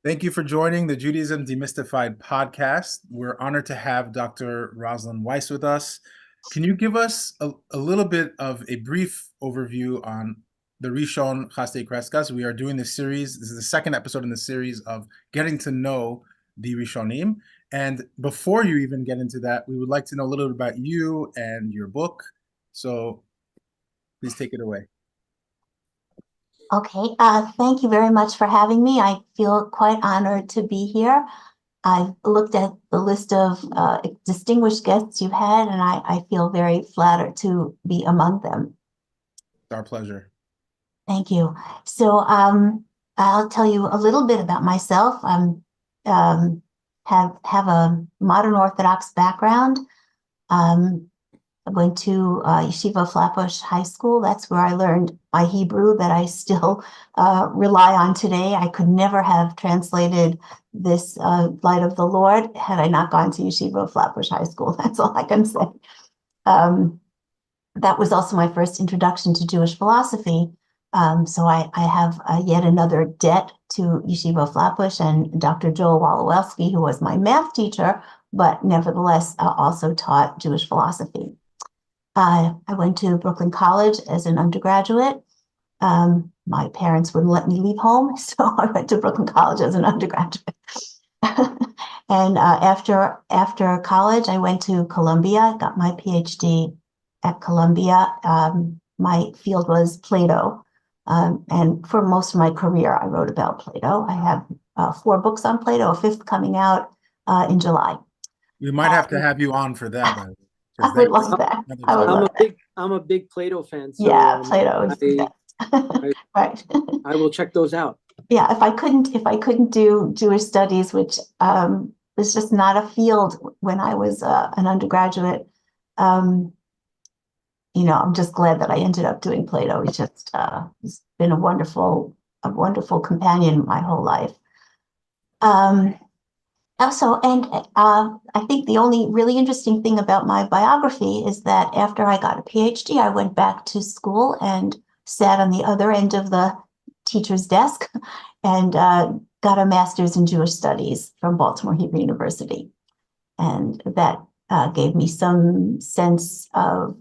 Thank you for joining the Judaism Demystified podcast. We're honored to have Dr. Roslyn Weiss with us. Can you give us a little bit of a brief overview on the Rishon Hasdai Crescas? We are doing this series. This is the second episode in the series of getting to know the Rishonim. And before you even get into that, we would like to know a little bit about you and your book. So please take it away. Okay, thank you very much for having me. I feel quite honored to be here. I've looked at the list of distinguished guests you've had, and I feel very flattered to be among them. It's our pleasure. Thank you. So I'll tell you a little bit about myself. Have a modern Orthodox background. I went to Yeshiva Flatbush High School. That's where I learned my Hebrew that I still rely on today. I could never have translated this Light of the Lord had I not gone to Yeshiva Flatbush High School. That's all I can say. That was also my first introduction to Jewish philosophy. So I have yet another debt to Yeshiva Flatbush and Dr. Joel Walowski, who was my math teacher, but nevertheless also taught Jewish philosophy. I went to Brooklyn College as an undergraduate. My parents wouldn't let me leave home, so I went to Brooklyn College as an undergraduate. And after college, I went to Columbia, got my PhD at Columbia. My field was Plato. And for most of my career, I wrote about Plato. I have 4 books on Plato, a 5th coming out in July. We might have to have you on for that. I would love that. I would love that. I'm a big Plato fan. So, yeah, Plato is the best. Right. I will check those out. Yeah, if I couldn't do Jewish studies, which was just not a field when I was an undergraduate, I'm just glad that I ended up doing Plato. It's just it's been a wonderful companion my whole life. Also, and I think the only really interesting thing about my biography is that after I got a PhD, I went back to school and sat on the other end of the teacher's desk and got a master's in Jewish studies from Baltimore Hebrew University. And that gave me some sense of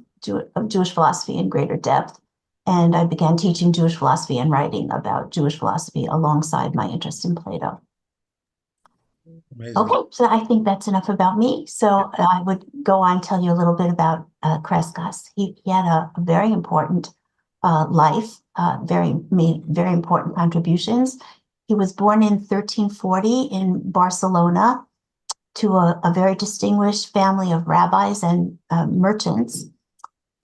Jewish philosophy in greater depth. And I began teaching Jewish philosophy and writing about Jewish philosophy alongside my interest in Plato. Amazing. Okay, so I think that's enough about me. So I would go on and tell you a little bit about Crescas. He had a very important life, made very important contributions. He was born in 1340 in Barcelona to a very distinguished family of rabbis and merchants.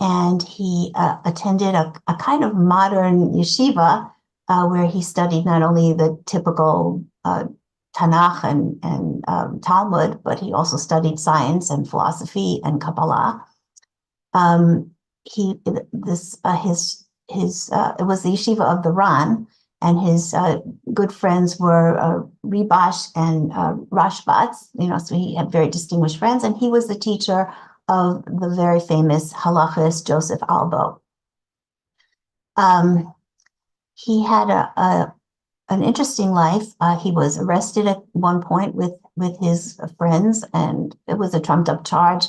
And he attended a kind of modern yeshiva where he studied not only the typical Tanakh and Talmud, but he also studied science and philosophy and Kabbalah. It was the yeshiva of the Ran, and his good friends were Ribash and Rashbatz. So he had very distinguished friends, and he was the teacher of the very famous halachist Joseph Albo. He had an interesting life. He was arrested at one point with his friends, and it was a trumped up charge.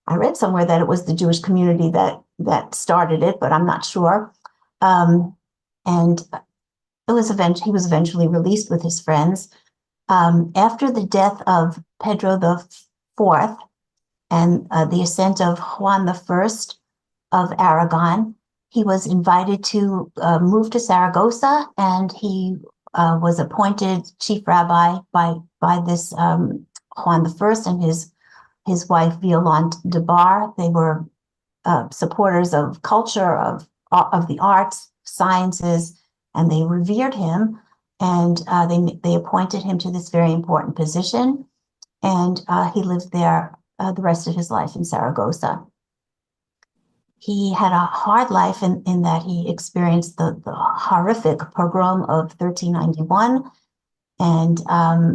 I read somewhere that it was the Jewish community that started it, but I'm not sure. And he was eventually released with his friends. After the death of Pedro IV and the ascent of Juan I of Aragon, he was invited to move to Saragossa, and he was appointed chief rabbi by this Juan I and his wife Violante de Bar. They were supporters of culture, of the arts, sciences, and they revered him. And they appointed him to this very important position, and he lived there the rest of his life in Saragossa. He had a hard life in that he experienced the horrific pogrom of 1391, and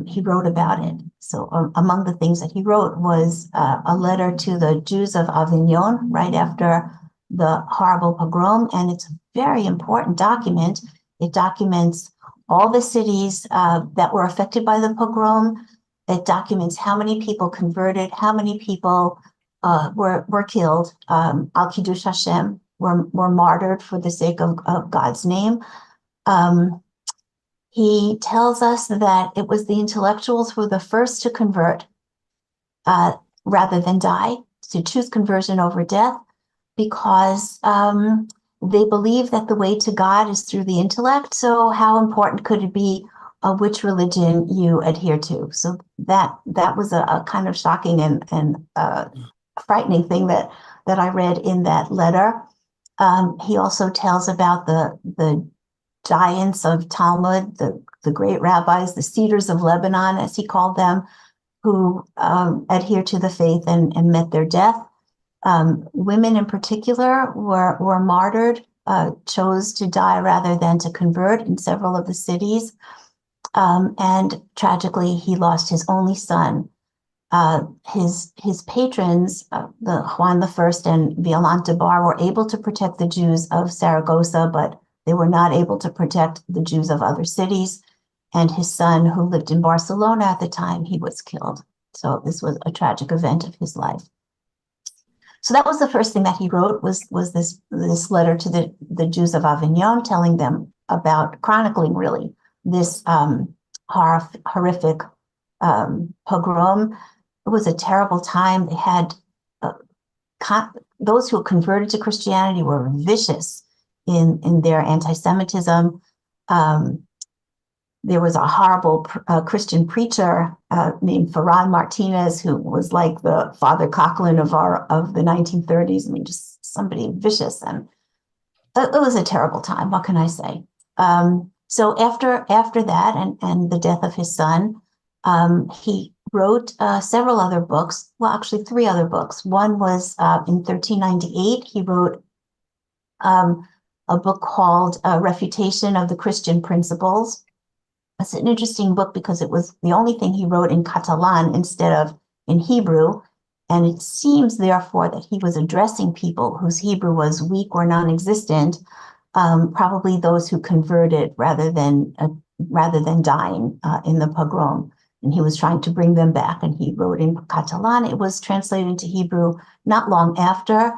he wrote about it. So among the things that he wrote was a letter to the Jews of Avignon right after the horrible pogrom, and it's a very important document. It documents all the cities that were affected by the pogrom. It documents how many people converted, how many people were killed. Al Kiddush Hashem were martyred for the sake of God's name. He tells us that it was the intellectuals who were the first to convert rather than die, to choose conversion over death, because they believe that the way to God is through the intellect. So how important could it be which religion you adhere to? So that was a kind of shocking and frightening thing that I read in that letter. He also tells about the giants of Talmud, the great rabbis, the cedars of Lebanon, as he called them, who adhered to the faith and met their death. Women in particular were martyred, chose to die rather than to convert in several of the cities. And tragically, he lost his only son. His patrons, the Juan I and Violante Bar, were able to protect the Jews of Saragossa, but they were not able to protect the Jews of other cities. And his son, who lived in Barcelona at the time, he was killed. So this was a tragic event of his life. So that was the first thing that he wrote, was this letter to the Jews of Avignon, telling them about, chronicling really this horrific pogrom. It was a terrible time. They had those who converted to Christianity were vicious in their anti-Semitism. There was a horrible Christian preacher named Ferran Martinez, who was like the Father Coughlin of the 1930s. I mean, just somebody vicious, and it was a terrible time. What can I say? So after that, and the death of his son, he wrote several other books. Well, actually, 3 other books. One was in 1398. He wrote a book called Refutation of the Christian Principles. It's an interesting book because it was the only thing he wrote in Catalan instead of in Hebrew. And it seems, therefore, that he was addressing people whose Hebrew was weak or non-existent, probably those who converted rather than dying in the pogrom. And he was trying to bring them back, and he wrote in Catalan. It was translated into Hebrew not long after.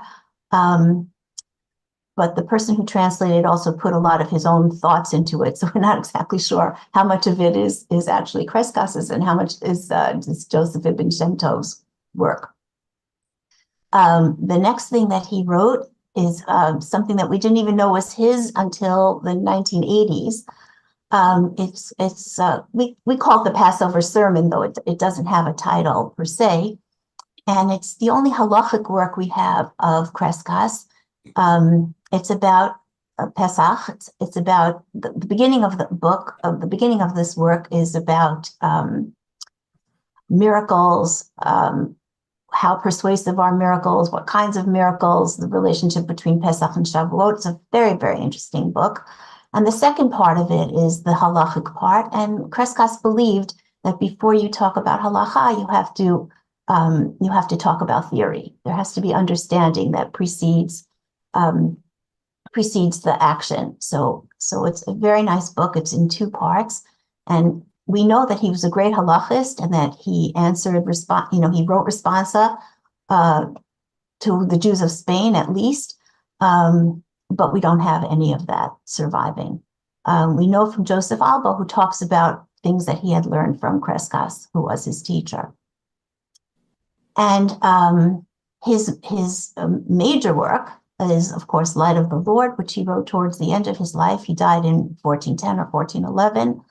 But the person who translated also put a lot of his own thoughts into it. So we're not exactly sure how much of it is actually Crescas's and how much is Joseph Ibn Shem Tov's work. The next thing that he wrote is something that we didn't even know was his until the 1980s. We call it the Passover Sermon, though it doesn't have a title per se. And it's the only halachic work we have of Crescas. It's about Pesach. It's about the beginning of the book. The beginning of this work is about miracles, how persuasive are miracles, what kinds of miracles, the relationship between Pesach and Shavuot. It's a very, very interesting book. And the second part of it is the halachic part. And Crescas believed that before you talk about halacha, you have to talk about theory. There has to be understanding that precedes the action. So it's a very nice book. It's in 2 parts, and we know that he was a great halachist and that he answered he wrote responsa to the Jews of Spain at least, but we don't have any of that surviving. We know from Joseph Alba, who talks about things that he had learned from Crescas, who was his teacher. And his major work is, of course, Light of the Lord, which he wrote towards the end of his life. He died in 1410 or 1411,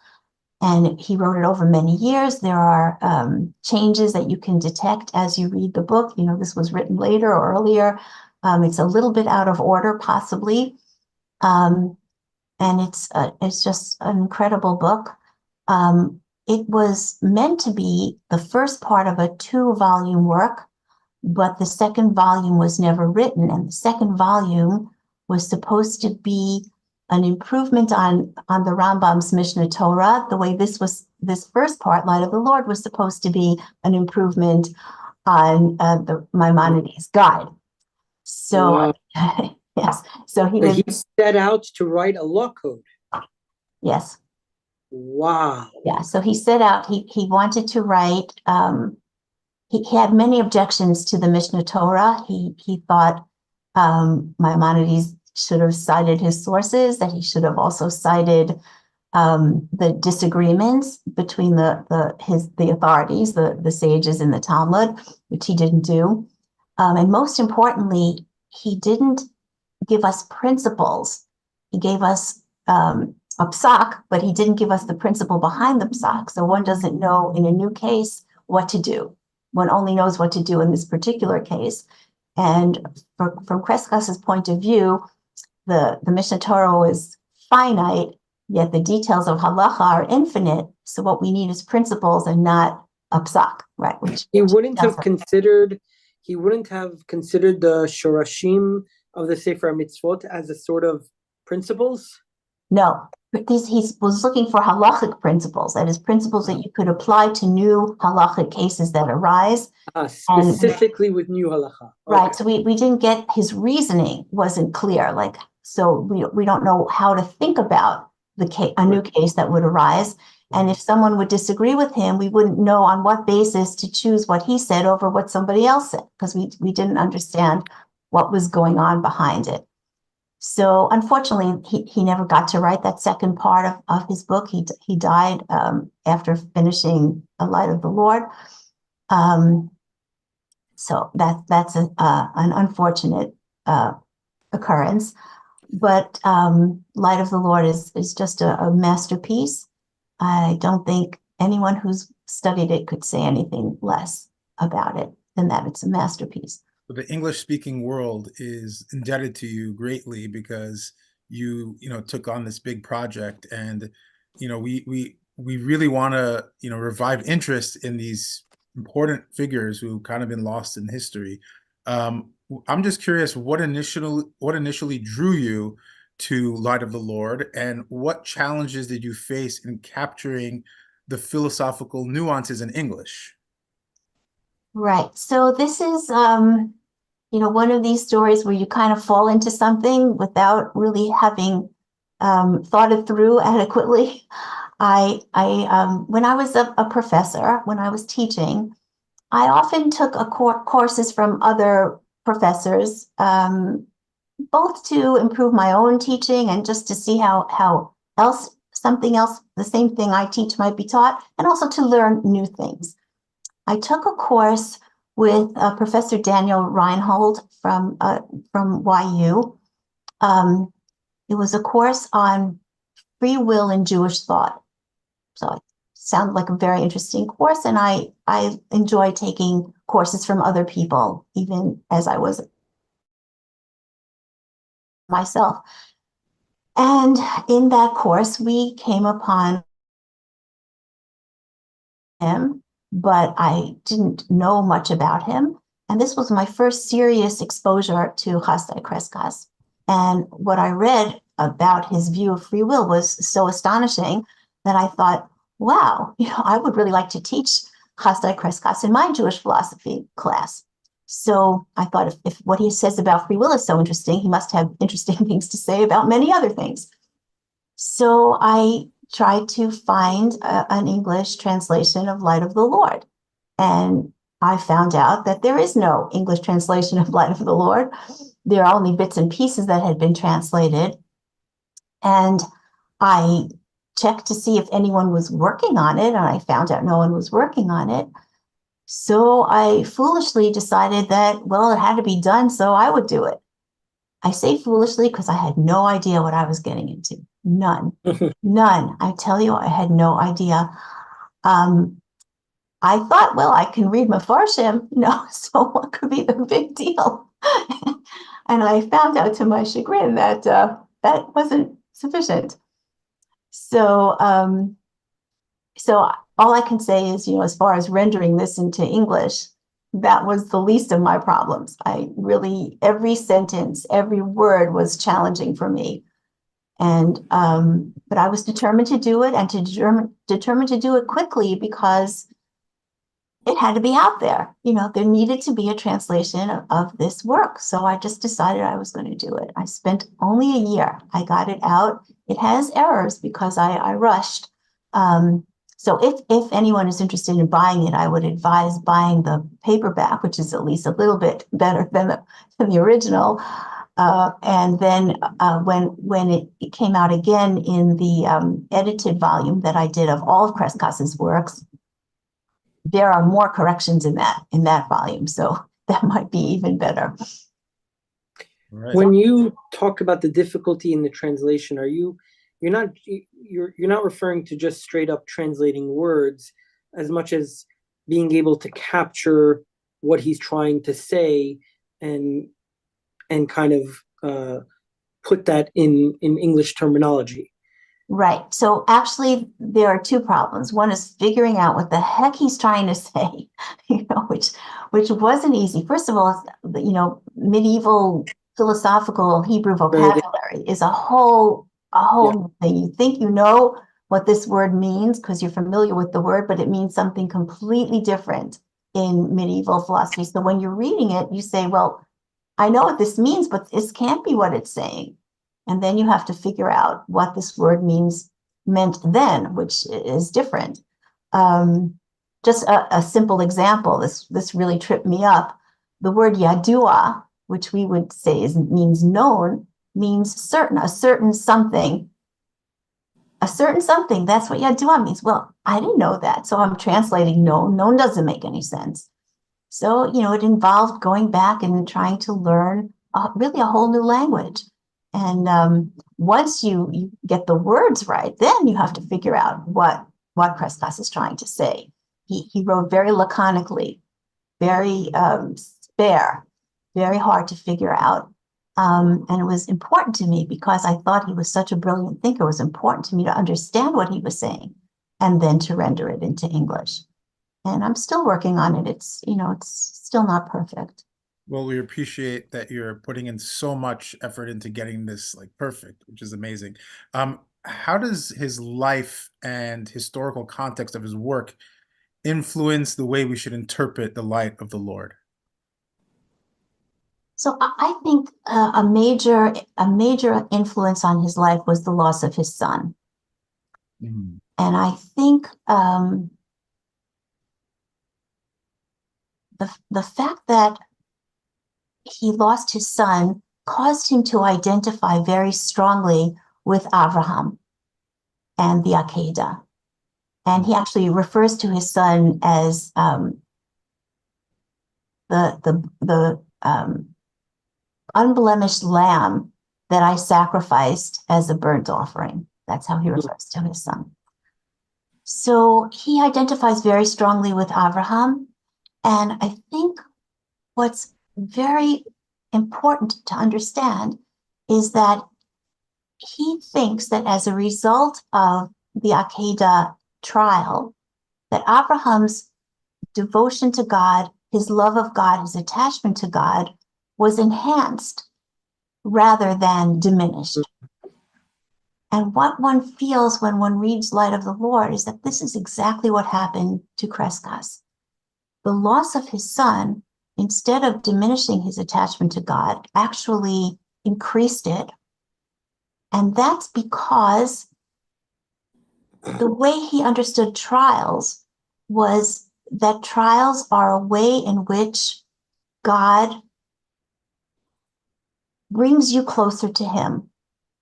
and he wrote it over many years. There are changes that you can detect as you read the book. This was written later or earlier. It's a little bit out of order, possibly, and it's just an incredible book. It was meant to be the first part of a 2-volume work, but the second volume was never written, and the second volume was supposed to be an improvement on the Rambam's Mishnah Torah, the way this first part, Light of the Lord, was supposed to be an improvement on the Maimonides guide. So, wow. Yes, so he set out to write a law code. Yes. Wow. Yeah, so he set out, he wanted to write, he had many objections to the Mishnah Torah. He thought Maimonides should have cited his sources, that he should have also cited the disagreements between the authorities, the sages in the Talmud, which he didn't do. And most importantly, he didn't give us principles. He gave us a psak, but he didn't give us the principle behind the psak. So one doesn't know in a new case what to do. One only knows what to do in this particular case. And from Crescass's point of view, the Mishnah Torah was finite, yet the details of halacha are infinite. So what we need is principles and not a psak, right? Which he wouldn't have considered the shorashim of the Sefer Mitzvot as a sort of principles. No, he was looking for halachic principles, that is, principles that you could apply to new halachic cases that arise. Specifically with new halacha. Right, okay. So we didn't get his reasoning wasn't clear. Like, so we don't know how to think about a new case that would arise. And if someone would disagree with him, we wouldn't know on what basis to choose what he said over what somebody else said, because we didn't understand what was going on behind it. So unfortunately, he never got to write that second part of his book. He died after finishing The Light of the Lord. So that's an unfortunate occurrence. But Light of the Lord is just a masterpiece. I don't think anyone who's studied it could say anything less about it than that it's a masterpiece. The English-speaking world is indebted to you greatly because you took on this big project, and we really want to revive interest in these important figures who kind of been lost in history. I'm just curious, what initially drew you to Light of the Lord, and what challenges did you face in capturing the philosophical nuances in English? Right. So this is one of these stories where you kind of fall into something without really having thought it through adequately. I when I was a professor, when I was teaching, I often took courses from other professors, both to improve my own teaching and just to see how something else, the same thing I teach might be taught, and also to learn new things. I took a course with Professor Daniel Reinhold from YU. It was a course on free will and Jewish thought. So it sounded like a very interesting course, and I enjoy taking courses from other people, even as I was myself. And in that course, we came upon him, but I didn't know much about him. And this was my first serious exposure to Hasdai Crescas. And what I read about his view of free will was so astonishing that I thought, wow, I would really like to teach Hasdai Crescas in my Jewish philosophy class. So I thought, if what he says about free will is so interesting, he must have interesting things to say about many other things. So I tried to find an English translation of Light of the Lord. And I found out that there is no English translation of Light of the Lord. There are only bits and pieces that had been translated. And I checked to see if anyone was working on it, and I found out no one was working on it. So I foolishly decided that, well, it had to be done, so I would do it. I say foolishly because I had no idea what I was getting into. None. None. I tell you, I had no idea. I thought, well, I can read Mefarshim, so what could be the big deal? And I found out to my chagrin that that wasn't sufficient. So all I can say is, as far as rendering this into English, that was the least of my problems. Every sentence, every word was challenging for me. And, but I was determined to do it, and determined to do it quickly, because it had to be out there. There needed to be a translation of this work. So I just decided I was going to do it. I spent only a year. I got it out. It has errors because I rushed, So if anyone is interested in buying it, I would advise buying the paperback, which is at least a little bit better than the original. And then when it came out again in the edited volume that I did of all of Crescass's works, there are more corrections in that volume. So that might be even better. Right. When you talk about the difficulty in the translation, you're not referring to just straight up translating words as much as being able to capture what he's trying to say and kind of put that in English terminology. Right. So actually, there are two problems. One is figuring out what the heck he's trying to say, which wasn't easy. First of all, medieval philosophical Hebrew vocabulary is a whole new thing. You think you know what this word means because you're familiar with the word, but it means something completely different in medieval philosophy. So when you're reading it, you say, well, I know what this means, but this can't be what it's saying. And then you have to figure out what this word meant then, which is different. Just a simple example, this really tripped me up. The word yadua, which we would say means known, means certain, a certain something. A certain something, that's what yadua means. Well, I didn't know that, so I'm translating known. Known doesn't make any sense. So, it involved going back and trying to learn really a whole new language. And once you get the words right, then you have to figure out what Crescass is trying to say. He wrote very laconically, very spare, very hard to figure out. And it was important to me because I thought he was such a brilliant thinker. It was important to me to understand what he was saying and then to render it into English. And I'm still working on it. It's still not perfect. Well, we appreciate that you're putting in so much effort into getting this perfect, which is amazing. How does his life and historical context of his work influence the way we should interpret the light of the Lord? So I think a major influence on his life was the loss of his son. Mm-hmm. And I think the fact that he lost his son caused him to identify very strongly with Abraham and the Akedah. And he actually refers to his son as the unblemished lamb that I sacrificed as a burnt offering. That's how he refers to his son. So he identifies very strongly with Abraham. And I think what's very important to understand is that he thinks that as a result of the Akedah trial, that Abraham's devotion to God, his love of God, his attachment to God was enhanced rather than diminished. And what one feels when one reads Light of the Lord is that this is exactly what happened to Crescass. The loss of his son, instead of diminishing his attachment to God, actually increased it. And that's because the way he understood trials was that trials are a way in which God brings you closer to him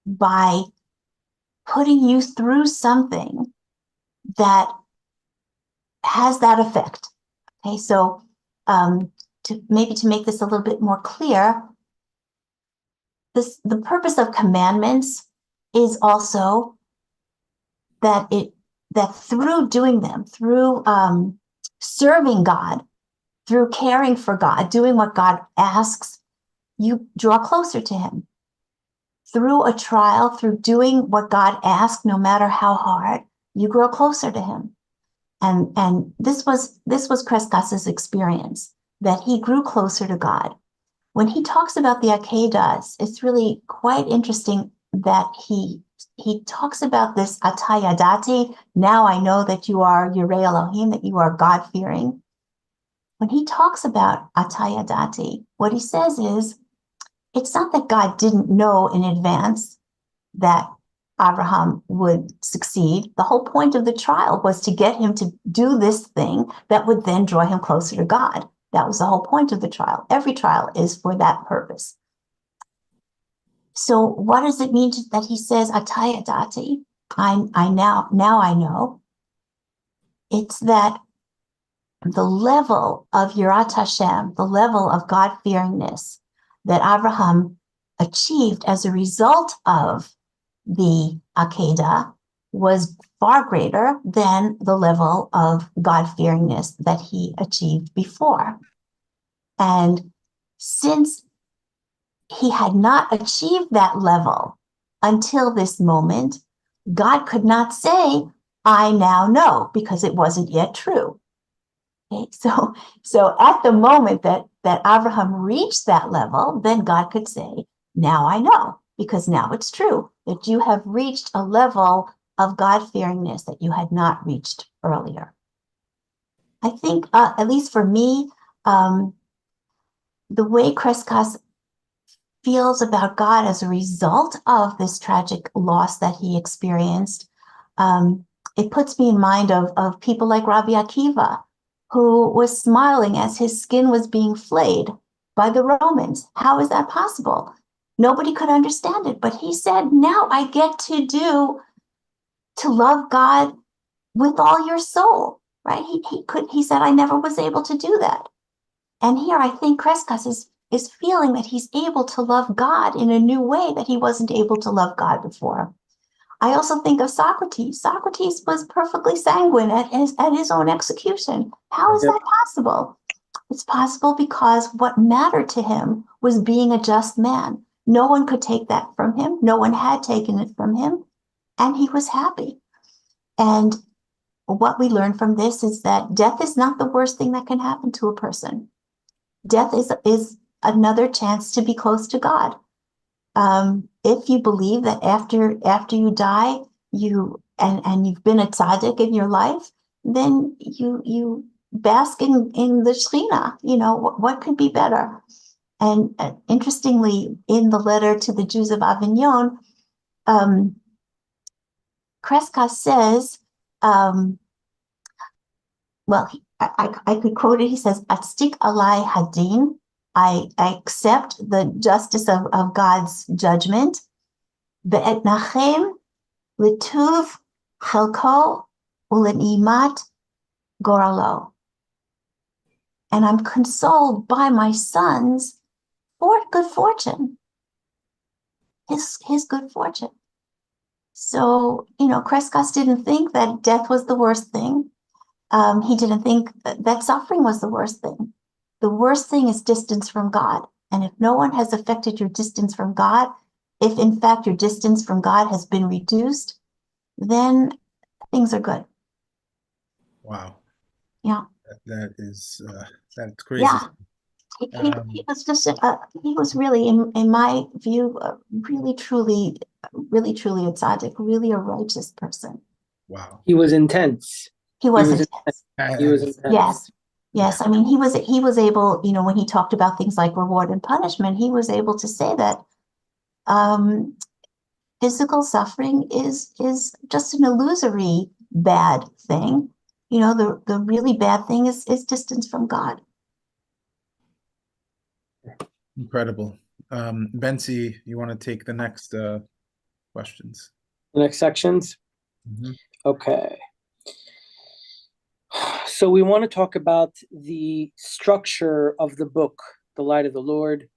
by putting you through something that has that effect. Okay, so to make this a little bit more clear, the purpose of commandments is also that through doing them, through serving God, through caring for God, doing what God asks, you draw closer to him. Through a trial, through doing what God asks, no matter how hard, you grow closer to him. And this was Crescass's experience, that he grew closer to God. When he talks about the Akedah, it's really quite interesting that he talks about this atayadati. Now I know that you are Yirei Elohim, that you are God-fearing. When he talks about atayadati, what he says is, it's not that God didn't know in advance that Abraham would succeed. The whole point of the trial was to get him to do this thing that would then draw him closer to God. That was the whole point of the trial. Every trial is for that purpose. So what does it mean that he says, Ataya dati? Now I know. It's that the level of Yirat Hashem, the level of God-fearingness that Abraham achieved as a result of the Akedah was far greater than the level of God-fearingness that he achieved before. And since he had not achieved that level until this moment, God could not say, I now know, because it wasn't yet true. Okay, so at the moment that Abraham reached that level, then God could say, now I know, because now it's true that you have reached a level of God-fearingness that you had not reached earlier. I think, at least for me, the way Crescas feels about God as a result of this tragic loss that he experienced, it puts me in mind of people like Rabbi Akiva, who was smiling as his skin was being flayed by the Romans. How is that possible? Nobody could understand it, but he said, now I get to love God with all your soul, right? He said, I never was able to do that. And here I think Crescas is feeling that he's able to love God in a new way that he wasn't able to love God before. I also think of Socrates. Socrates was perfectly sanguine at his own execution. How is that possible? It's possible because what mattered to him was being a just man. No one could take that from him. No one had taken it from him. And he was happy. And what we learn from this is that death is not the worst thing that can happen to a person. Death is another chance to be close to God. If you believe that after you die, and you've been a tzaddik in your life, then you bask in the Shekhinah. You know, what could be better? And interestingly, in the letter to the Jews of Avignon, Crescas says, I could quote it. He says, "Atztik alai hadin." I accept the justice of God's judgment. Ve'etnachem lituv chelko ule'imat goralo. And I'm consoled by my sons for good fortune, his good fortune. So, Crescas didn't think that death was the worst thing. He didn't think that suffering was the worst thing. The worst thing is distance from God. And if no one has affected your distance from God, if in fact your distance from God has been reduced, then things are good. Wow. Yeah. That's crazy. Yeah. He was just, he was really, in my view, really, truly a tzaddik, really a righteous person. Wow. He was intense. He was intense. He was intense. Yes. I mean, he was able, when he talked about things like reward and punishment, he was able to say that physical suffering is just an illusory bad thing. The really bad thing is distance from God. Incredible. Bensi, you want to take the next questions? The next sections? Mm-hmm. Okay. So we want to talk about the structure of the book, The Light of the Lord.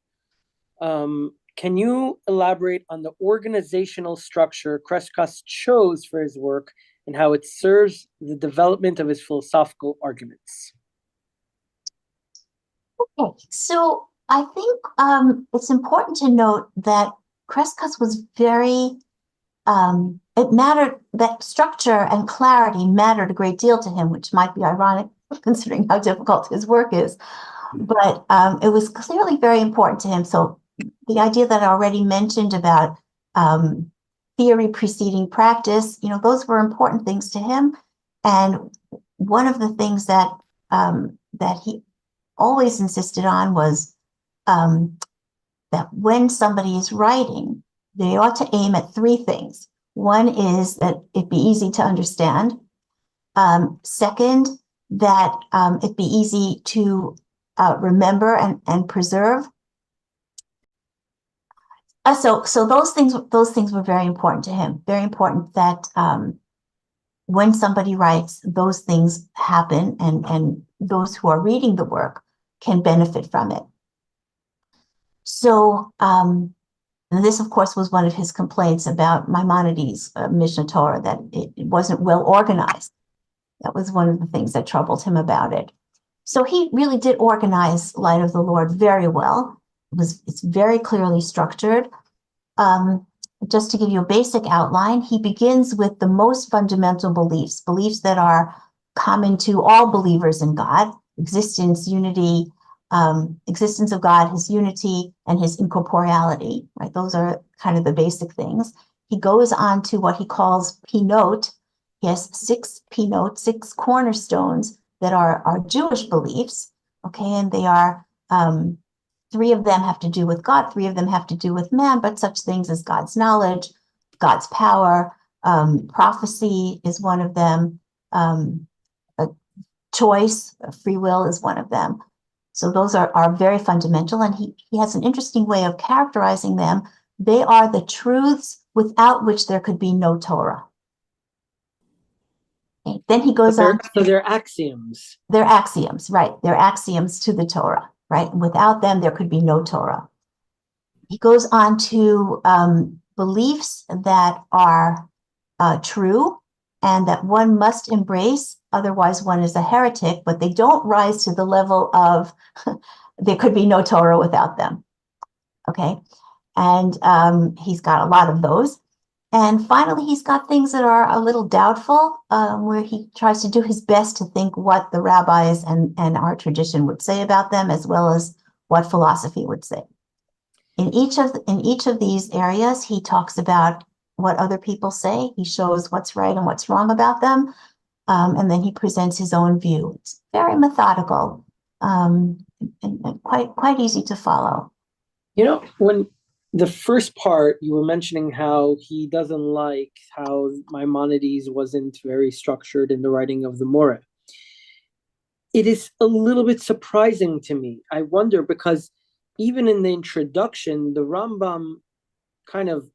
Can you elaborate on the organizational structure Crescas chose for his work and how it serves the development of his philosophical arguments? Okay, so I think it's important to note that Crescas was very, it mattered, that structure and clarity mattered a great deal to him, which might be ironic considering how difficult his work is. But it was clearly very important to him. So the idea that I already mentioned about theory preceding practice, those were important things to him. And one of the things that he always insisted on was that when somebody is writing, they ought to aim at three things. One is that it be easy to understand. Second, that it be easy to remember and preserve. So those things were very important to him. Very important that when somebody writes, those things happen, and those who are reading the work can benefit from it. So and this, of course, was one of his complaints about Maimonides' Mishnah Torah, that it wasn't well organized. That was one of the things that troubled him about it. So he really did organize Light of the Lord very well. It's very clearly structured. Just to give you a basic outline, he begins with the most fundamental beliefs that are common to all believers in God: existence, unity, existence of God, his unity, and his incorporeality, right? Those are kind of the basic things. He goes on to what he calls Pinot. He has 6 Pinot, 6 cornerstones that are Jewish beliefs, okay? And they are, 3 of them have to do with God, 3 of them have to do with man, but such things as God's knowledge, God's power, prophecy is one of them, a choice, free will is one of them. So those are very fundamental, and he has an interesting way of characterizing them. They are the truths without which there could be no Torah. Okay. Then he goes on. So they're axioms. They're axioms, right? They're axioms to the Torah, right? Without them, there could be no Torah. He goes on to beliefs that are true and that one must embrace, otherwise one is a heretic, but they don't rise to the level of there could be no Torah without them. Okay. And he's got a lot of those. And finally, he's got things that are a little doubtful, where he tries to do his best to think what the rabbis and our tradition would say about them, as well as what philosophy would say. In each of these areas, he talks about what other people say. He shows what's right and what's wrong about them, and then he presents his own view. It's very methodical, and quite easy to follow. You know, when the first part, you were mentioning how he doesn't like how Maimonides wasn't very structured in the writing of the Moreh. It is a little bit surprising to me. I wonder, because even in the introduction, the Rambam kind of,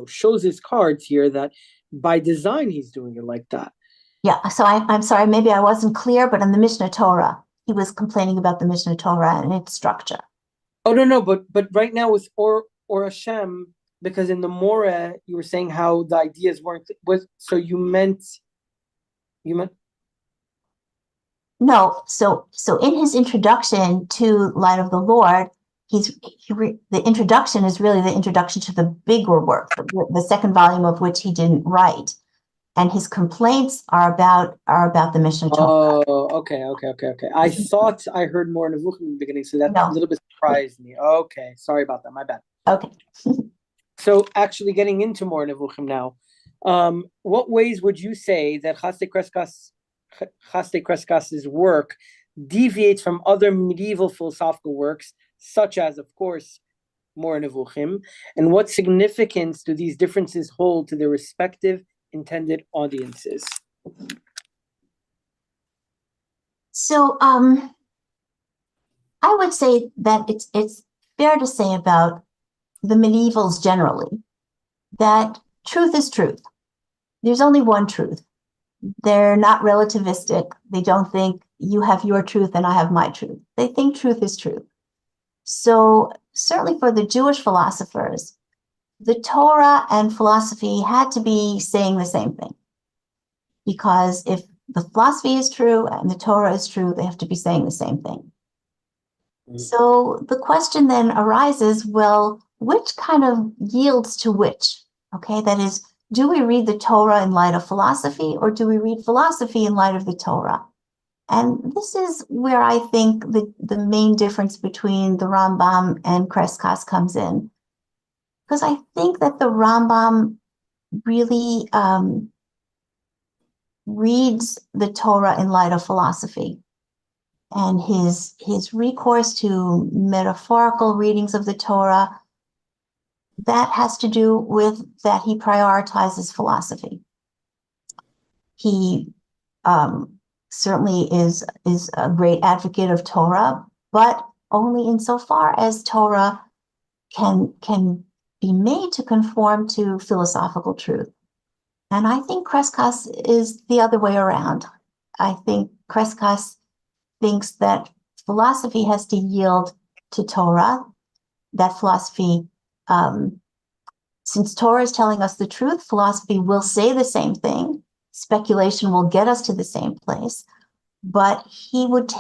shows his cards here that by design he's doing it like that. Yeah, so I'm sorry, maybe I wasn't clear, but in the Mishnah Torah, he was complaining about the Mishnah Torah and its structure. Oh, no, but right now with or Hashem, because in the Moreh you were saying how the ideas weren't. So you meant. No, so in his introduction to Light of the Lord, the introduction is really the introduction to the bigger work, the second volume of which he didn't write, and his complaints are about the Mishnah Torah. Oh, okay. I thought I heard more Nevuchim in the beginning, so that No. a little bit surprised me. Okay, sorry about that. My bad. Okay. So actually getting into more Nevuchim now, what ways would you say that Hasdai Crescass' work deviates from other medieval philosophical works, such as, of course, more Nevuchim, and what significance do these differences hold to their respective intended audiences? So I would say that it's fair to say about the medievals generally that truth is truth. There's only one truth. They're not relativistic. They don't think you have your truth and I have my truth. They think truth is truth. So certainly for the Jewish philosophers, the Torah and philosophy had to be saying the same thing. Because if the philosophy is true and the Torah is true, they have to be saying the same thing. Mm-hmm. So the question then arises, well, which kind of yields to which? Okay, that is, do we read the Torah in light of philosophy, or do we read philosophy in light of the Torah? And this is where I think the main difference between the Rambam and Crescass comes in. Because I think that the Rambam really reads the Torah in light of philosophy. And his recourse to metaphorical readings of the Torah that has to do with that he prioritizes philosophy. He certainly is a great advocate of Torah, but only insofar as Torah can be made to conform to philosophical truth. And I think Crescass is the other way around. I think Crescass thinks that philosophy has to yield to Torah, that philosophy, since Torah is telling us the truth, philosophy will say the same thing. Speculation will get us to the same place, but he would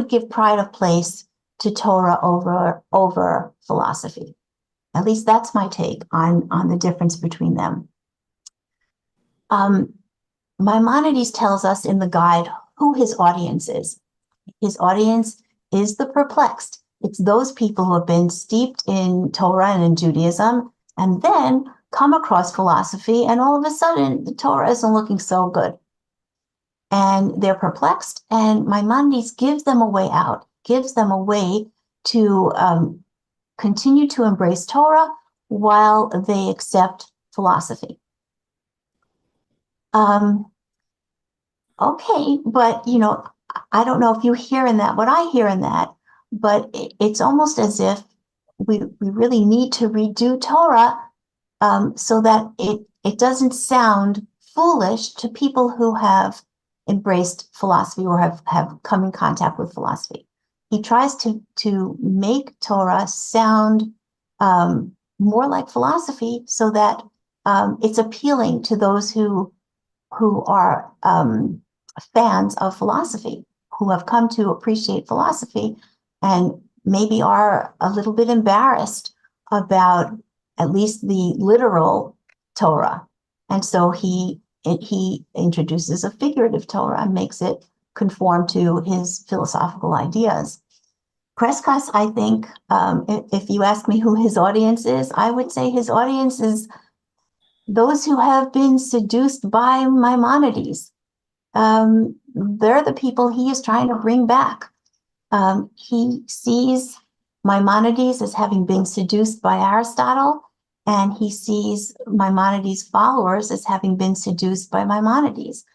give pride of place to Torah over philosophy. At least that's my take on the difference between them. Maimonides tells us in the guide who his audience is. His audience is the perplexed. It's those people who have been steeped in Torah and in Judaism and then come across philosophy, and all of a sudden the Torah isn't looking so good. And they're perplexed, and Maimonides gives them a way out, gives them a way to continue to embrace Torah while they accept philosophy. Okay, but I don't know if you hear in that what I hear in that, but it's almost as if we really need to redo Torah so that it doesn't sound foolish to people who have embraced philosophy or have come in contact with philosophy. He tries to make Torah sound more like philosophy so that it's appealing to those who are fans of philosophy, who have come to appreciate philosophy and maybe are a little bit embarrassed about at least the literal Torah. And so he introduces a figurative Torah and makes it conform to his philosophical ideas. Crescass, I think, if you ask me who his audience is, I would say his audience is those who have been seduced by Maimonides. They're the people he is trying to bring back. He sees Maimonides as having been seduced by Aristotle, and he sees Maimonides' followers as having been seduced by Maimonides.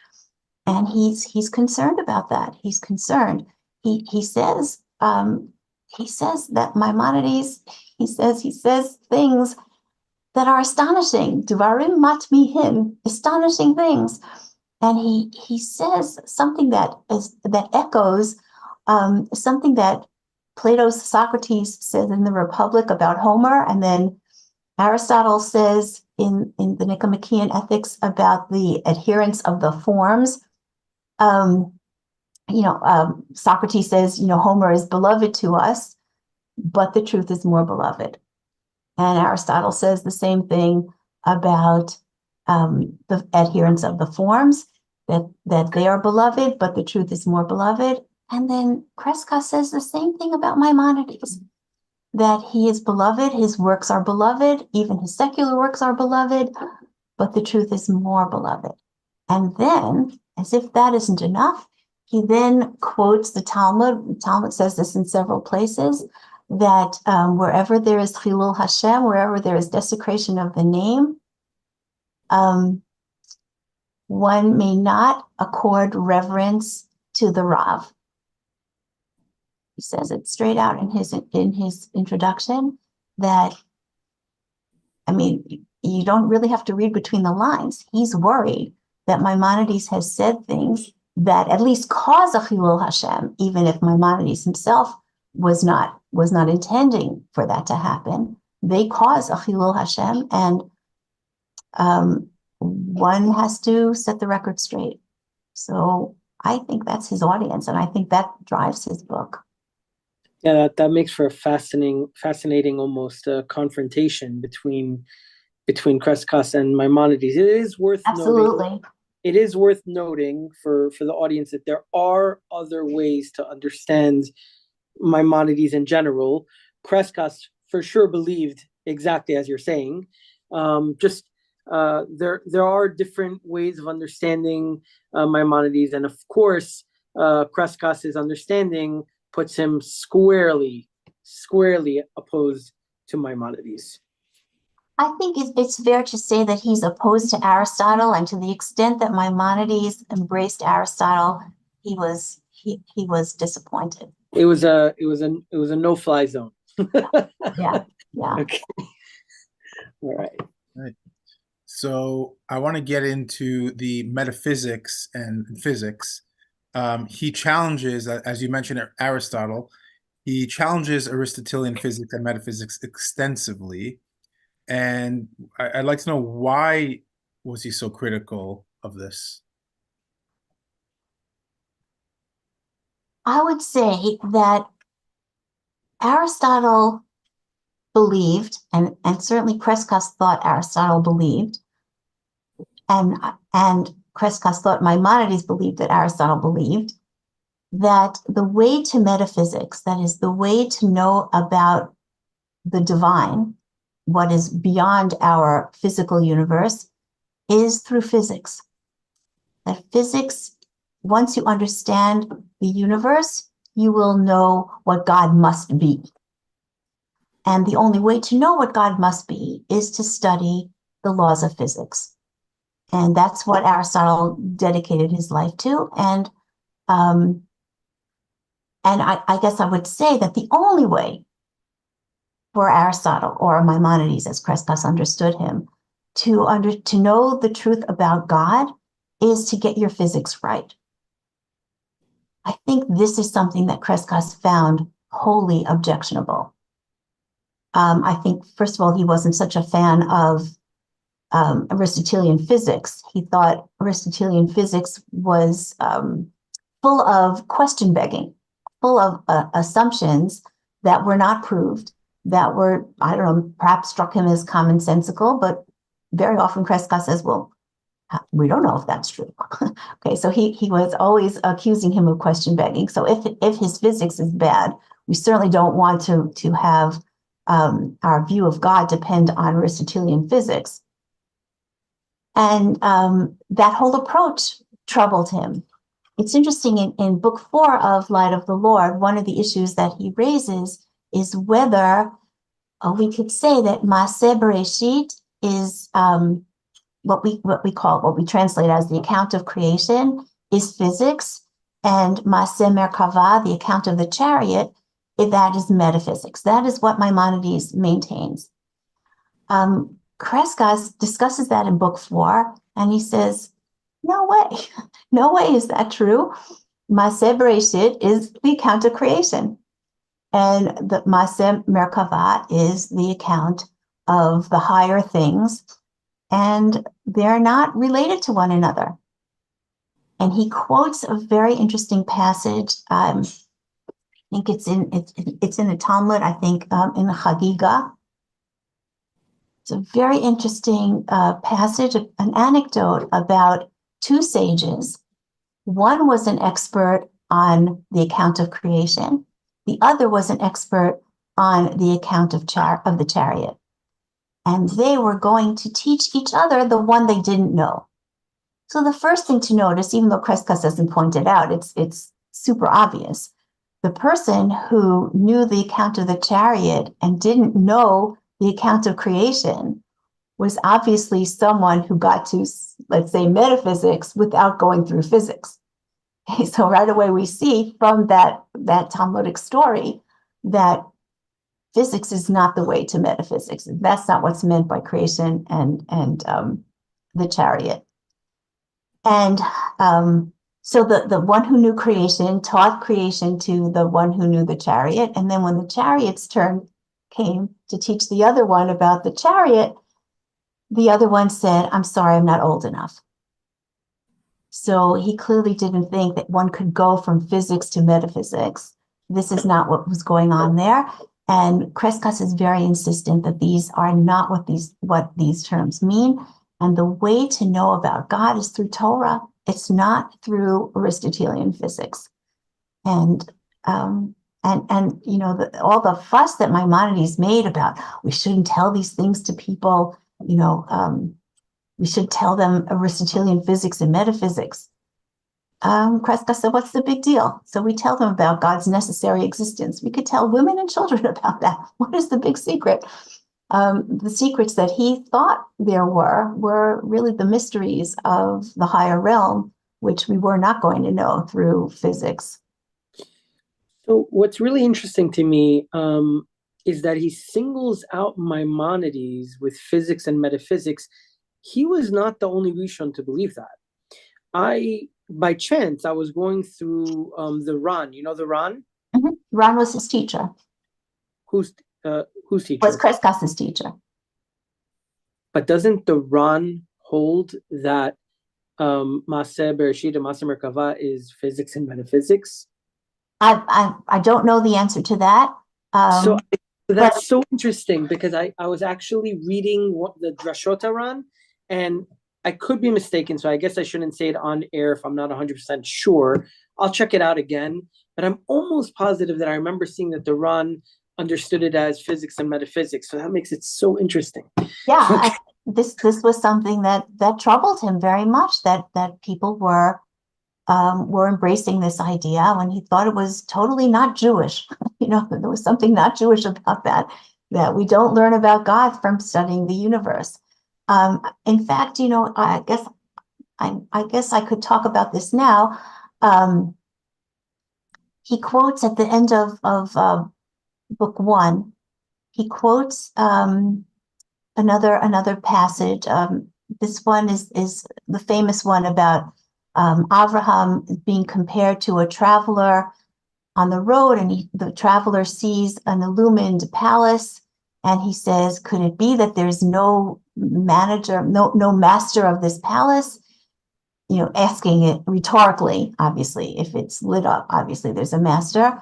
And he's concerned about that. He's concerned. He says that Maimonides, he says things that are astonishing, devarim matmihin, astonishing things. And he says something that echoes something that Plato's Socrates says in the Republic about Homer, and then Aristotle says in the Nicomachean Ethics about the adherence of the forms. Socrates says, Homer is beloved to us, but the truth is more beloved. And Aristotle says the same thing about the adherence of the forms, that they are beloved, but the truth is more beloved. And then Crescass says the same thing about Maimonides, that he is beloved, his works are beloved, even his secular works are beloved, but the truth is more beloved. And then, as if that isn't enough, he then quotes the Talmud. The Talmud says this in several places, that wherever there is Chilul Hashem, wherever there is desecration of the name, one may not accord reverence to the Rav. He says it straight out in his introduction that, you don't really have to read between the lines. He's worried that Maimonides has said things that at least cause a Chilul Hashem, even if Maimonides himself was not intending for that to happen. They cause a Chilul Hashem, and one has to set the record straight. So I think that's his audience, and I think that drives his book. Yeah, that makes for a fascinating almost confrontation between Crescass and Maimonides. It is worth Absolutely. noting for the audience that there are other ways to understand Maimonides in general. Crescass for sure believed exactly as you're saying. There are different ways of understanding Maimonides, and of course, Crescass's understanding puts him squarely opposed to Maimonides. I think it's fair to say that he's opposed to Aristotle, and to the extent that Maimonides embraced Aristotle, he was disappointed. It was a no-fly zone. Yeah, yeah. Okay. All right. Right. So I want to get into the metaphysics and physics. He challenges, as you mentioned, Aristotle. He challenges Aristotelian physics and metaphysics extensively. And I'd like to know, why was he so critical of this? I would say that Aristotle believed, and certainly Crescas thought Aristotle believed, and Crescas thought Maimonides believed that Aristotle believed, that the way to metaphysics, that is, the way to know about the divine, what is beyond our physical universe, is through physics. That physics, once you understand the universe, you will know what God must be. And the only way to know what God must be is to study the laws of physics. And that's what Aristotle dedicated his life to. And I guess I would say that the only way for Aristotle, or Maimonides, as Crescas understood him, to know the truth about God is to get your physics right. I think this is something that Crescas found wholly objectionable. I think, first of all, he wasn't such a fan of Aristotelian physics. He thought Aristotelian physics was full of question begging, full of assumptions that were not proved, that were, I don't know, perhaps struck him as commonsensical, but very often Crescas says, well, we don't know if that's true. Okay, so he was always accusing him of question begging. So if his physics is bad, we certainly don't want to have our view of God depend on Aristotelian physics. And that whole approach troubled him. It's interesting, in book 4 of Light of the Lord, one of the issues that he raises is whether we could say that Maaseh Bereshit is what we translate as the account of creation is physics, and Maaseh Merkava, the account of the chariot, that is metaphysics. That is what Maimonides maintains. Crescas discusses that in book 4, and he says, no way, no way is that true. Maaseh Bereshit is the account of creation, and the Maaseh Merkava is the account of the higher things, and they're not related to one another. And he quotes a very interesting passage. I think it's in the Talmud. I think in the Chagiga. It's a very interesting passage, an anecdote about two sages. One was an expert on the account of creation. The other was an expert on the account of the chariot. And they were going to teach each other the one they didn't know. So the first thing to notice, even though Crescas doesn't point it out, it's super obvious. The person who knew the account of the chariot and didn't know the account of creation was obviously someone who got to, let's say, metaphysics without going through physics. So right away we see from that Talmudic story that physics is not the way to metaphysics. That's not what's meant by creation and the chariot. And so the one who knew creation taught creation to the one who knew the chariot. And then when the chariot's turn came to teach the other one about the chariot, the other one said, I'm sorry, I'm not old enough. So he clearly didn't think that one could go from physics to metaphysics. This is not what was going on there. And Crescas is very insistent that these are not what these terms mean. And the way to know about God is through Torah. It's not through Aristotelian physics. And you know, all the fuss that Maimonides made about we shouldn't tell these things to people, you know, we should tell them Aristotelian physics and metaphysics. Crescas said, what's the big deal? So we tell them about God's necessary existence. We could tell women and children about that. What is the big secret? The secrets that he thought there were really the mysteries of the higher realm, which we were not going to know through physics. So what's really interesting to me is that he singles out Maimonides with physics and metaphysics. He was not the only Rishon to believe that. By chance, I was going through the Ran. You know the Ran? Mm-hmm. Ron was his teacher. Who's teacher? Was Crescass's teacher. But doesn't the Ran hold that Maaseh Bereshit and Maaseh Merkava is physics and metaphysics? I don't know the answer to that. So that's so interesting because I was actually reading the Drashot Ran, and I could be mistaken, so I guess I shouldn't say it on air if I'm not 100% sure. I'll check it out again, but I'm almost positive that I remember seeing that the Ran understood it as physics and metaphysics, so that makes it so interesting. Yeah, this was something that troubled him very much, that people were embracing this idea when he thought it was totally not Jewish. There was something not Jewish about that we don't learn about God from studying the universe. In fact, I guess I could talk about this now. He quotes at the end of book 1. He quotes another passage. This one is the famous one about Abraham being compared to a traveler on the road, and the traveler sees an illumined palace, and he says, "Could it be that there's no manager, no master of this palace?" Asking it rhetorically. Obviously, if it's lit up, obviously there's a master.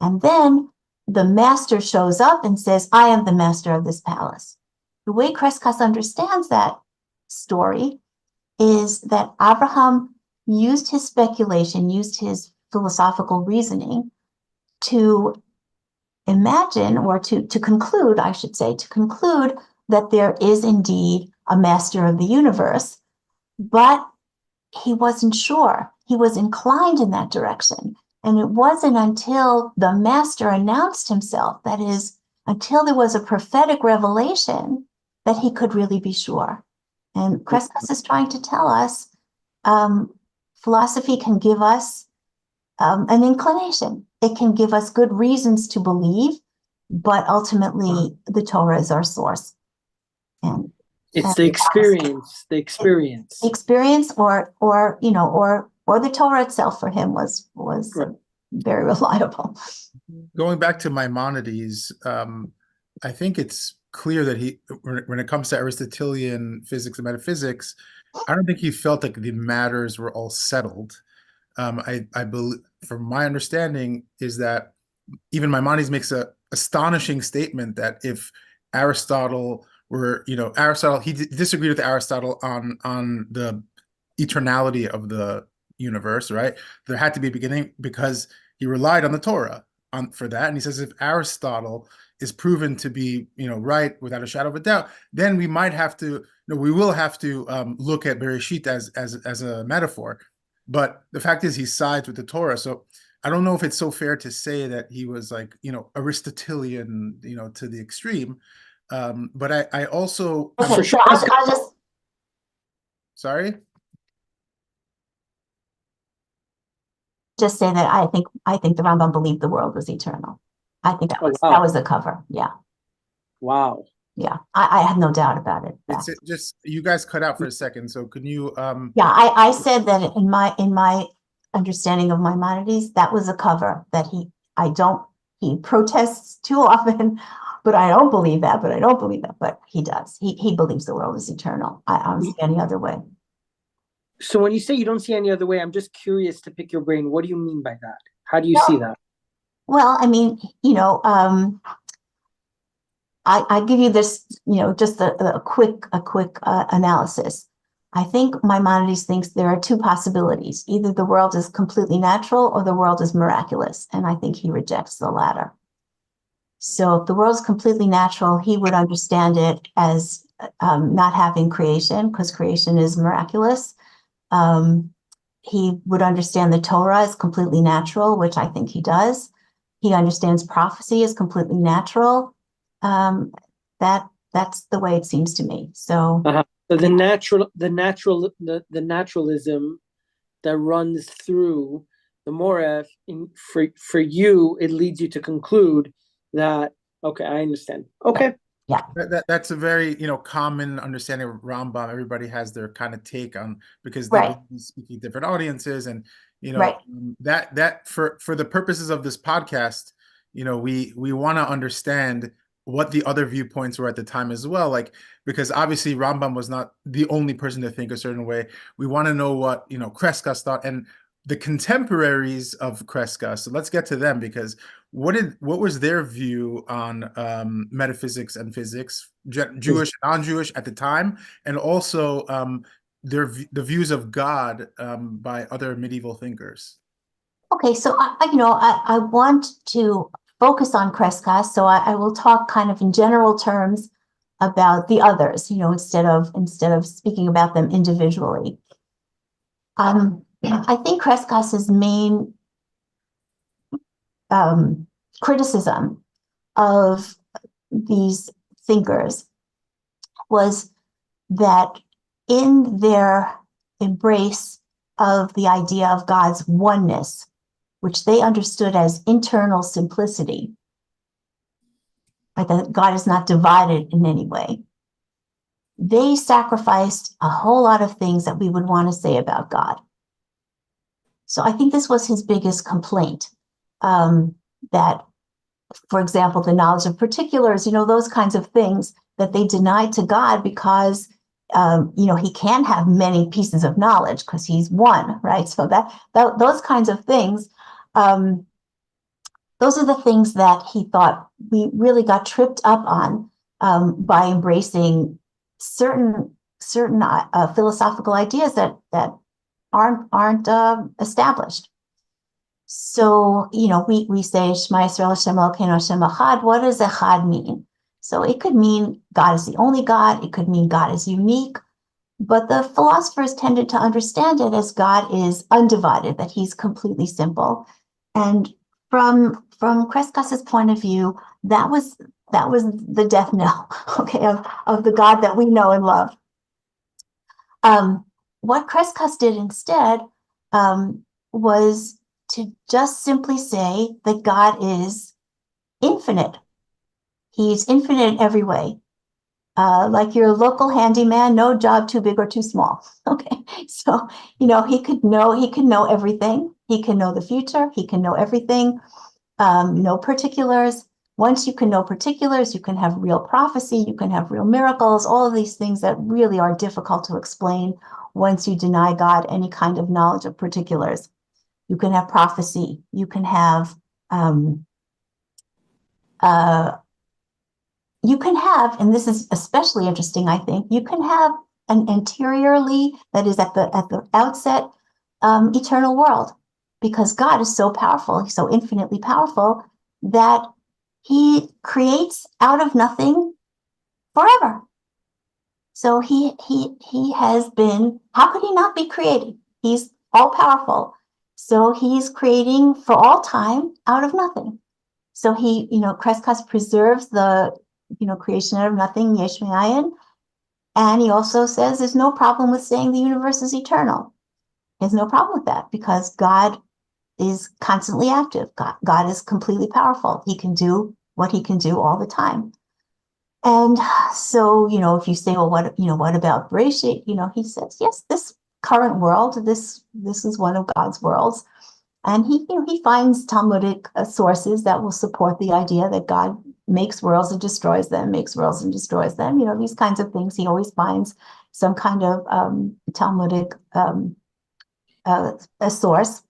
And then the master shows up and says, "I am the master of this palace." The way Crescas understands that story is that Abraham used his speculation, used his philosophical reasoning to imagine, or to conclude, I should say, that there is indeed a master of the universe, but he wasn't sure. He was inclined in that direction. And it wasn't until the master announced himself, that is, until there was a prophetic revelation, that he could really be sure. And Crescas is trying to tell us philosophy can give us an inclination. It can give us good reasons to believe, but ultimately the Torah is our source. And it's the experience, the experience, or the Torah itself for him was right. Very reliable. Going back to Maimonides, I think it's clear that when it comes to Aristotelian physics and metaphysics, I don't think he felt like the matters were all settled. I believe, from my understanding, is that even Maimonides makes a astonishing statement that if Aristotle were, Aristotle, he disagreed with Aristotle on the eternality of the universe, right? There had to be a beginning because he relied on the Torah for that. And he says, if Aristotle is proven to be, right without a shadow of a doubt, then we might have to, we will have to look at Bereshit as a metaphor. But the fact is, he sides with the Torah. So I don't know if it's so fair to say that he was like, Aristotelian, to the extreme. But I also, okay, so I'll just, sorry, just say that I think the Rambam believed the world was eternal. I think that was the cover. Yeah. Wow. Yeah, I have no doubt about it. It's just, you guys cut out for a second, so can you? Yeah, I said that in my understanding of Maimonides, that was a cover that he protests too often, but I don't believe that. But he does. He believes the world is eternal. I don't see any other way. So when you say you don't see any other way, I'm just curious to pick your brain. What do you mean by that? How do you see that? Well, I mean, I give you this, just a quick analysis. I think Maimonides thinks there are two possibilities. Either the world is completely natural or the world is miraculous. And I think he rejects the latter. So if the world is completely natural, he would understand it as not having creation, because creation is miraculous. He would understand the Torah as completely natural, which I think he does. He understands prophecy as completely natural. That That's the way it seems to me. So, So the naturalism that runs through the Moref, for you, it leads you to conclude that, okay, I understand. Okay. yeah. That's a very, common understanding of Rambam. Everybody has their kind of take on, because they've Right. been speaking to different audiences, and Right. that for the purposes of this podcast, we want to understand what the other viewpoints were at the time as well. Like, because obviously Rambam was not the only person to think a certain way. We want to know what Crescas thought, and the contemporaries of Crescas. So let's get to them, because what was their view on metaphysics and physics, Jewish and non-Jewish at the time, and also the views of God by other medieval thinkers? Okay, so I want to focus on Crescas, so I will talk kind of in general terms about the others, instead of speaking about them individually. I think Crescas's main criticism of these thinkers was that in their embrace of the idea of God's oneness, which they understood as internal simplicity, like that God is not divided in any way, they sacrificed a whole lot of things that we would want to say about God. So I think this was his biggest complaint, that, for example, the knowledge of particulars, those kinds of things that they denied to God because, he can't have many pieces of knowledge because he's one, right? So that those kinds of things, those are the things that he thought we really got tripped up on by embracing certain philosophical ideas that aren't established. So, we say Shema Yisrael Hashem Elokeinu Hashem Echad. What does Echad mean? So it could mean God is the only God. It could mean God is unique. But the philosophers tended to understand it as God is undivided, that he's completely simple. And from Crescas's point of view, that was the death knell, okay, of the God that we know and love. What Crescas did instead was to just simply say that God is infinite. He's infinite in every way. Like your local handyman, no job too big or too small. Okay, so he could know everything. He can know the future. He can know everything. No particulars. Once you can know particulars, you can have real prophecy. You can have real miracles. All of these things that really are difficult to explain once you deny God any kind of knowledge of particulars. You can have prophecy. You can have and this is especially interesting, I think, you can have an anteriorly, that is at the outset, eternal world, because God is so powerful, he's so infinitely powerful, that he creates out of nothing forever. So he has been, how could he not be creating? He's all powerful. So he's creating for all time out of nothing. So he, Crescas preserves the, creation out of nothing, yesh me'ayin. And he also says there's no problem with saying the universe is eternal. There's no problem with that because God is constantly active. God is completely powerful. He can do what he can do all the time. And so, if you say, well, what about Bereshit? He says, yes, this current world, this is one of God's worlds. And he finds Talmudic sources that will support the idea that God makes worlds and destroys them, makes worlds and destroys them. These kinds of things. He always finds some kind of Talmudic a source.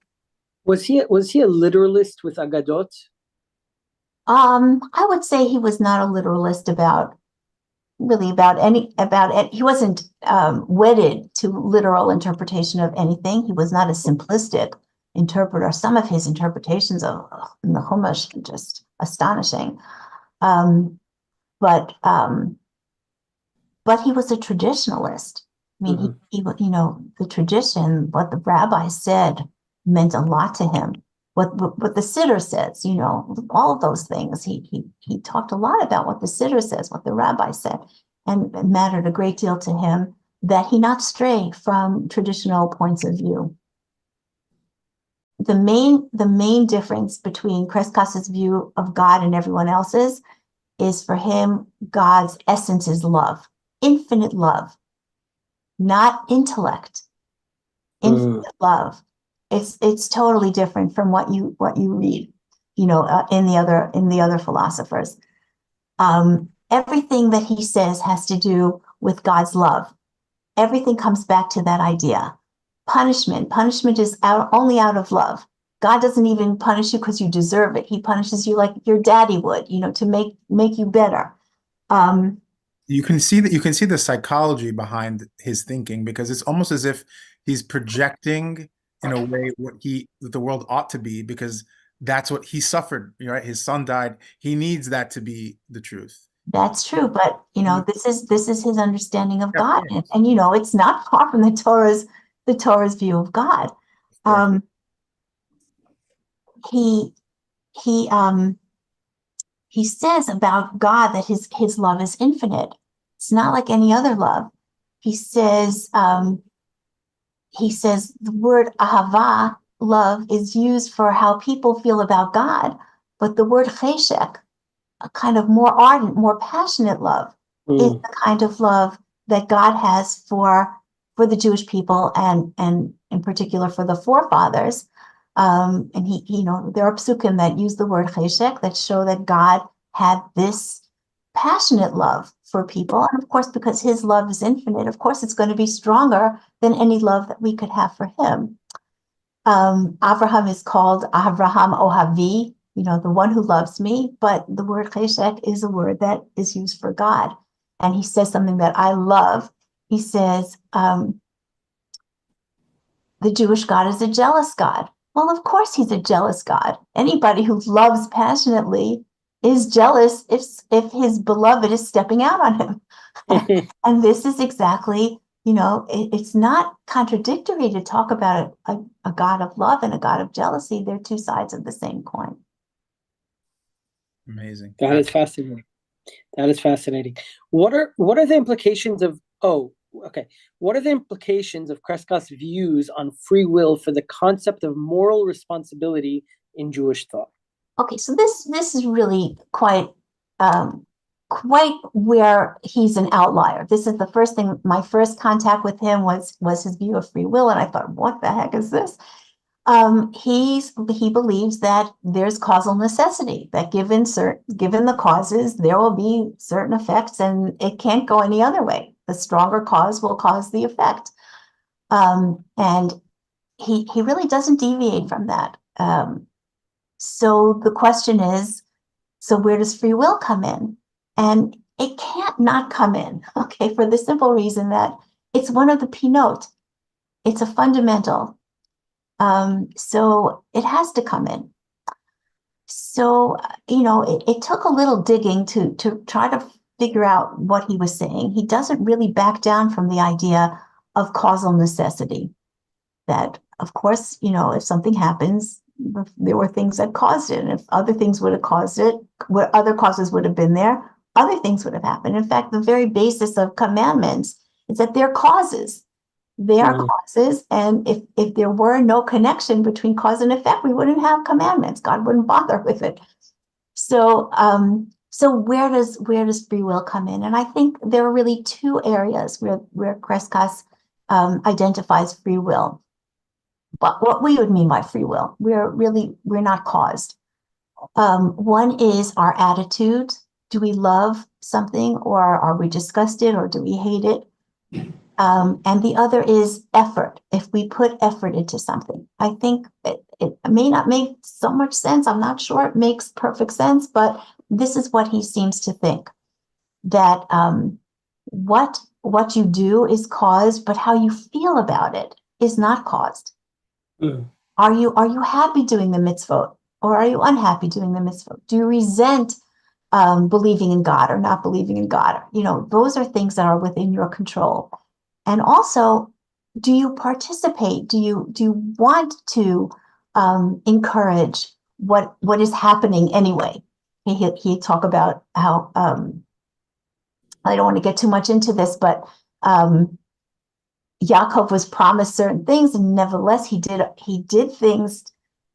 Was he a literalist with Agadot? I would say he was not a literalist about he wasn't wedded to literal interpretation of anything. He was not a simplistic interpreter. Some of his interpretations of the Chumash are just astonishing. But he was a traditionalist. I mean, he the tradition, what the rabbi said, meant a lot to him. what the Siddur says, all of those things. He talked a lot about what the Siddur says, what the rabbi said, and it mattered a great deal to him that he not stray from traditional points of view. The main difference between Crescass's view of God and everyone else's is, for him, God's essence is love, infinite love, not intellect, infinite love. It's totally different from what you read, in the other philosophers. Everything that he says has to do with God's love. Everything comes back to that idea. Punishment is only out of love. God doesn't even punish you because you deserve it. He punishes you like your daddy would, to make you better. You can see the psychology behind his thinking, because it's almost as if he's projecting in a way what the world ought to be, because that's what he suffered, right? His son died. He needs that to be the truth. That's true, but this is his understanding of Yeah, God, and it's not far from the Torah's view of God. He says about God that his love is infinite. It's not like any other love. He says the word ahava, love, is used for how people feel about God, but the word cheshek, a kind of more ardent, more passionate love, is the kind of love that God has for the Jewish people, and in particular for the forefathers. And there are psukim that use the word cheshek that show that God had this passionate love for people. And of course, because his love is infinite, of course, it's going to be stronger than any love that we could have for him. Abraham is called Avraham Ohavi, the one who loves me, but the word cheshek is a word that is used for God. And he says something that I love. He says, the Jewish God is a jealous God. Well, of course he's a jealous God. Anybody who loves passionately is jealous if his beloved is stepping out on him. And this is exactly, it's not contradictory to talk about a God of love and a God of jealousy. They're two sides of the same coin. Amazing. That is fascinating. That is fascinating. What are the implications of what are the implications of Crescass' views on free will for the concept of moral responsibility in Jewish thought? Okay, so this is really quite where he's an outlier. This is the first thing. My first contact with him was his view of free will, and I thought, what the heck is this? He believes that there's causal necessity, that given the causes, there will be certain effects, and it can't go any other way. The stronger cause will cause the effect, and he really doesn't deviate from that. So the question is, so where does free will come in? And it can't not come in, okay, for the simple reason that it's one of the pinot. It's a fundamental. So it has to come in. So, it took a little digging to try to figure out what he was saying. He doesn't really back down from the idea of causal necessity. That, of course, if something happens, there were things that caused it. And if other things would have caused it, where other causes would have been there, other things would have happened. In fact, the very basis of commandments is that they're causes. They are causes, and if there were no connection between cause and effect, we wouldn't have commandments. God wouldn't bother with it. So, where does free will come in? And I think there are really two areas where Crescass identifies free will. But what we would mean by free will, we're not caused. One is our attitude. Do we love something, or are we disgusted, or do we hate it? And the other is effort. If we put effort into something, I think it may not make so much sense. I'm not sure it makes perfect sense, but this is what he seems to think, that what you do is caused, but how you feel about it is not caused. Are you happy doing the mitzvot, or are you unhappy doing the mitzvot? Do you resent believing in God or not believing in God? Those are things that are within your control. And also, do you participate? Do you want to encourage what is happening anyway. He talk about how I don't want to get too much into this, but Yaakov was promised certain things, and nevertheless he did things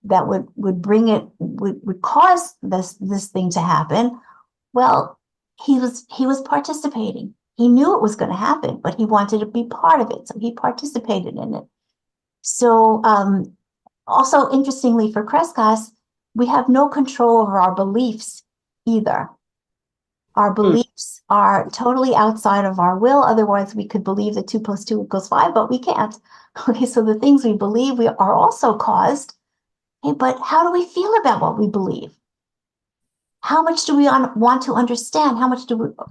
that would cause this thing to happen. Well, he was participating. He knew it was going to happen, but he wanted to be part of it, so he participated in it. So also interestingly for Crescas, we have no control over our beliefs either. Our beliefs are totally outside of our will. Otherwise, we could believe that 2 + 2 = 5, but we can't. Okay, so the things we believe are also caused. Okay, but how do we feel about what we believe? How much do we want to understand? How much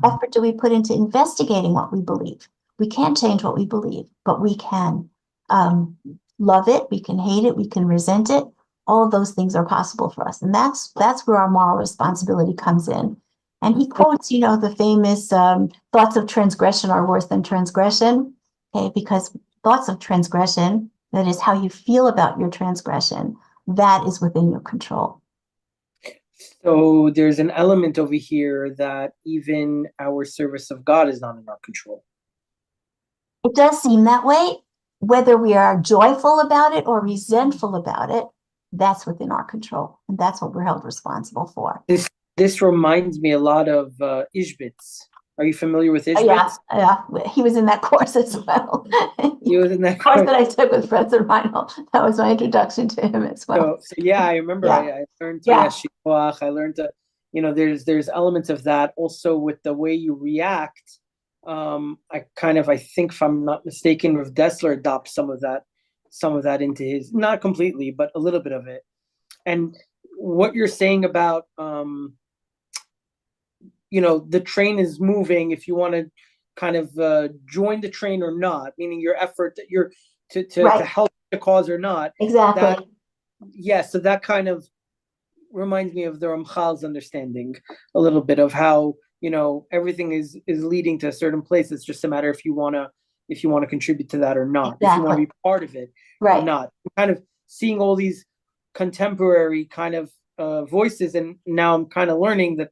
effort do we put into investigating what we believe? We can't change what we believe, but we can love it, we can hate it, we can resent it. All of those things are possible for us. And that's where our moral responsibility comes in. And he quotes, the famous thoughts of transgression are worse than transgression. Okay, because thoughts of transgression, that is how you feel about your transgression, that is within your control. So there's an element over here that even our service of God is not in our control. It does seem that way. Whether we are joyful about it or resentful about it, that's within our control. And that's what we're held responsible for. This reminds me a lot of Ishbitz. Are you familiar with Ishbitz? Yeah, he was in that course as well. He was in that course that I took with Professor Reinhold. That was my introduction to him as well. So yeah, I remember I learned Shikoach. I learned there's elements of that also with the way you react. I think if I'm not mistaken, Rav Dessler adopts some of that into his, not completely, but a little bit of it. And what you're saying about the train is moving, if you want to kind of join the train or not, meaning your effort that you're to help the cause or not. Exactly. So that kind of reminds me of the Ramchal's understanding a little bit of how everything is leading to a certain place. It's just a matter if you want to contribute to that or not, if you want to be part of it or not. I'm kind of seeing all these contemporary kind of voices, and now I'm kind of learning that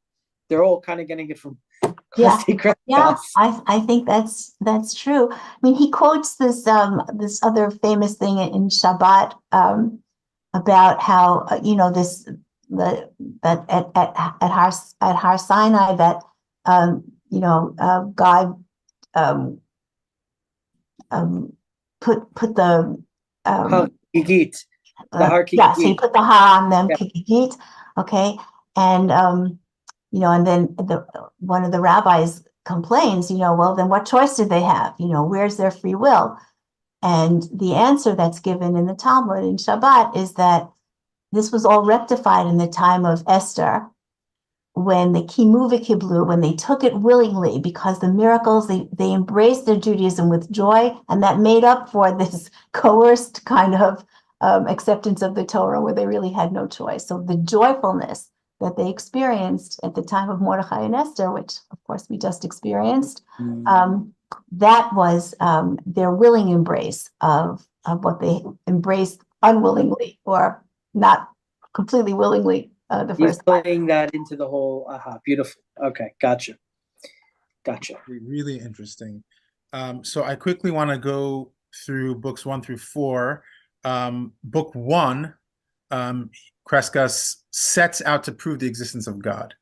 they're all kind of getting it from Hasdai Crescas. I think that's true. I mean, he quotes this other famous thing in Shabbat about how that at Har Sinai that God put the Kigit. So he put the ha on them, kikigit, okay, and and then one of the rabbis complains, well, then what choice did they have? Where's their free will? And the answer that's given in the Talmud in Shabbat is that this was all rectified in the time of Esther, when the kimu v'kiblu, when they took it willingly, because the miracles, they embraced their Judaism with joy, and that made up for this coerced kind of acceptance of the Torah where they really had no choice. So the joyfulness that they experienced at the time of Mordechai and Esther, which of course we just experienced, that was their willing embrace of what they embraced unwillingly or not completely willingly the first time. He's playing that into the whole, beautiful. Okay, gotcha. Really interesting. So I quickly want to go through books 1 through 4. Book 1, Crescas sets out to prove the existence of God.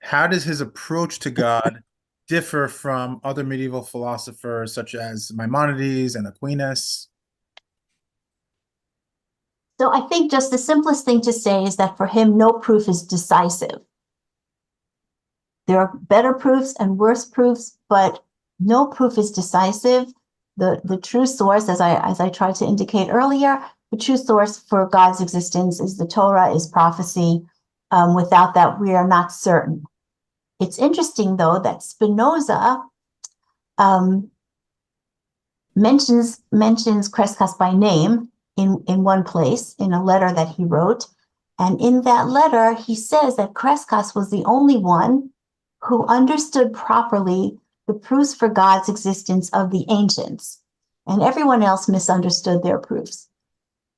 How does his approach to God differ from other medieval philosophers such as Maimonides and Aquinas? So I think just the simplest thing to say is that for him, no proof is decisive. There are better proofs and worse proofs, but no proof is decisive. The true source, as I tried to indicate earlier, the true source for God's existence is the Torah, is prophecy. Without that, we are not certain. It's interesting, though, that Spinoza mentions Crescas by name in one place, in a letter that he wrote. And in that letter, he says that Crescas was the only one who understood properly the proofs for God's existence of the ancients, and everyone else misunderstood their proofs.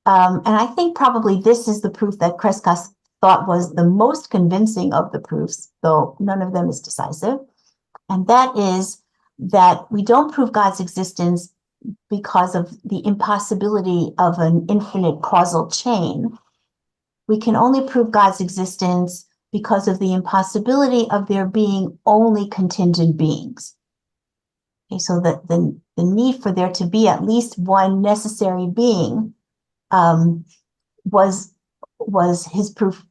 And I think probably this is the proof that Crescas thought was the most convincing of the proofs, though none of them is decisive. And that is that we don't prove God's existence because of the impossibility of an infinite causal chain. We can only prove God's existence because of the impossibility of there being only contingent beings. Okay, so the need for there to be at least one necessary being was his proof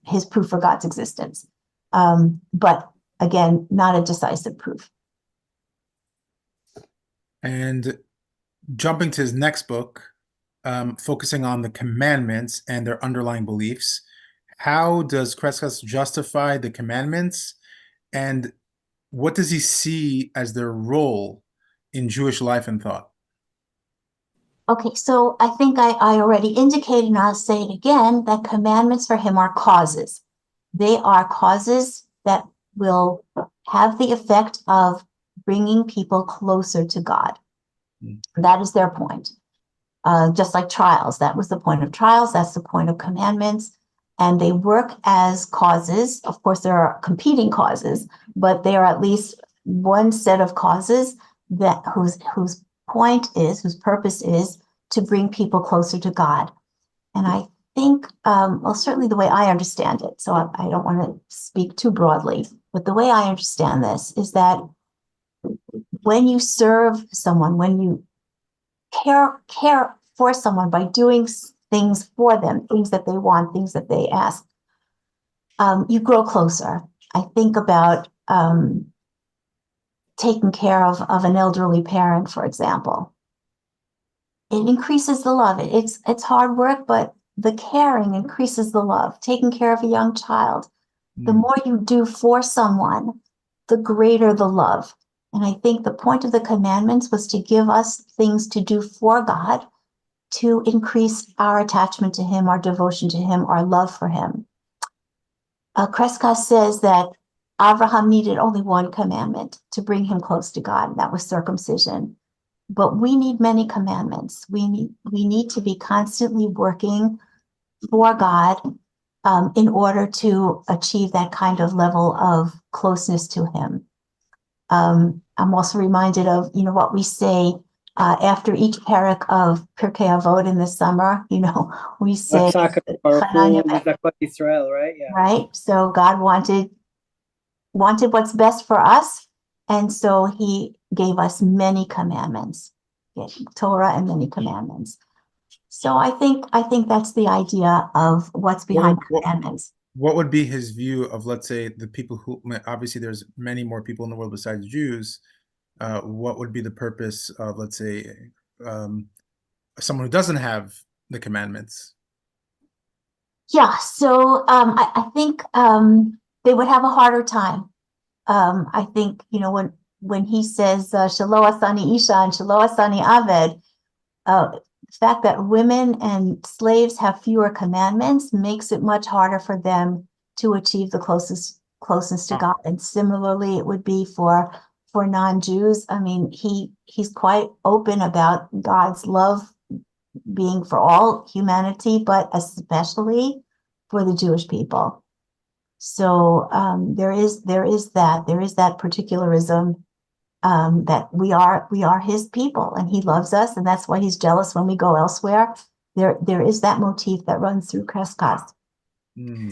for God's existence. But again, not a decisive proof. And jumping to his next book, focusing on the commandments and their underlying beliefs, how does Crescas justify the commandments, and what does he see as their role in Jewish life and thought? Okay, so I think I already indicated, and I'll say it again, that commandments for him are causes. They are causes that will have the effect of bringing people closer to God. That is their point. Just like trials, that was the point of trials, that's the point of commandments, and they work as causes. Of course, there are competing causes, but they are at least one set of causes that whose purpose is to bring people closer to God. And I think, well, certainly the way I understand it, so I don't want to speak too broadly, but the way I understand this is that when you serve someone, when you care for someone by doing things for them, things that they want, things that they ask, you grow closer. I think about taking care of an elderly parent, for example. It increases the love. It's hard work, but the caring increases the love. Taking care of a young child, the more you do for someone, the greater the love. And I think the point of the commandments was to give us things to do for God, to increase our attachment to him, our devotion to him, our love for him. Crescas says that Abraham needed only one commandment to bring him close to God, and that was circumcision. But we need many commandments. We need to be constantly working for God in order to achieve that kind of level of closeness to him. I'm also reminded of, what we say after each parak of Pirkei Avot in the summer. We say, Israel, right? Yeah. Right? So God wanted what's best for us, and so he gave us many commandments, Torah and many commandments. So I think that's the idea of what's behind commandments. What would be his view of, let's say, the people who, obviously there's many more people in the world besides Jews, what would be the purpose of, let's say, someone who doesn't have the commandments? Yeah, so I think they would have a harder time. I think, when he says, Shelo asani isha and Shelo asani aved, the fact that women and slaves have fewer commandments makes it much harder for them to achieve the closeness to God. And similarly, it would be for non-Jews. I mean, he's quite open about God's love being for all humanity, but especially for the Jewish people. So there is that particularism, that we are his people, and he loves us, and that's why he's jealous when we go elsewhere. There is that motif that runs through Crescas.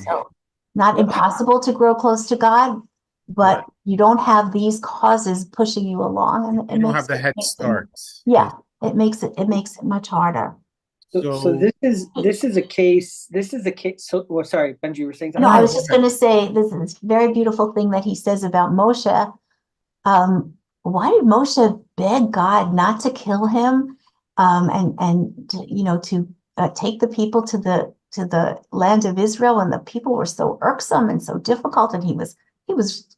So not impossible to grow close to God, but you don't have these causes pushing you along, and you don't have the head start. It makes it much harder. So this is a case. So, well, sorry, Benji, you were saying something? No, I was just going to say, this is a very beautiful thing that he says about Moshe. Why did Moshe beg God not to kill him, and to take the people to the land of Israel, and the people were so irksome and so difficult, and he was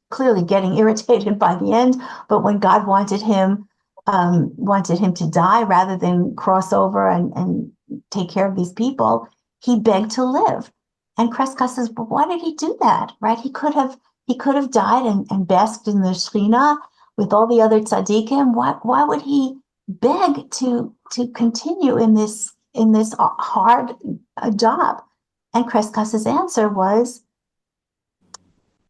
clearly getting irritated by the end. But when God wanted him to die rather than cross over and take care of these people, he begged to live. And Crescas says, but why did he do that? Right? He could have died and basked in the Shekhinah with all the other tzaddikim. Why would he beg to continue in this in this hard job? And Crescass's answer was,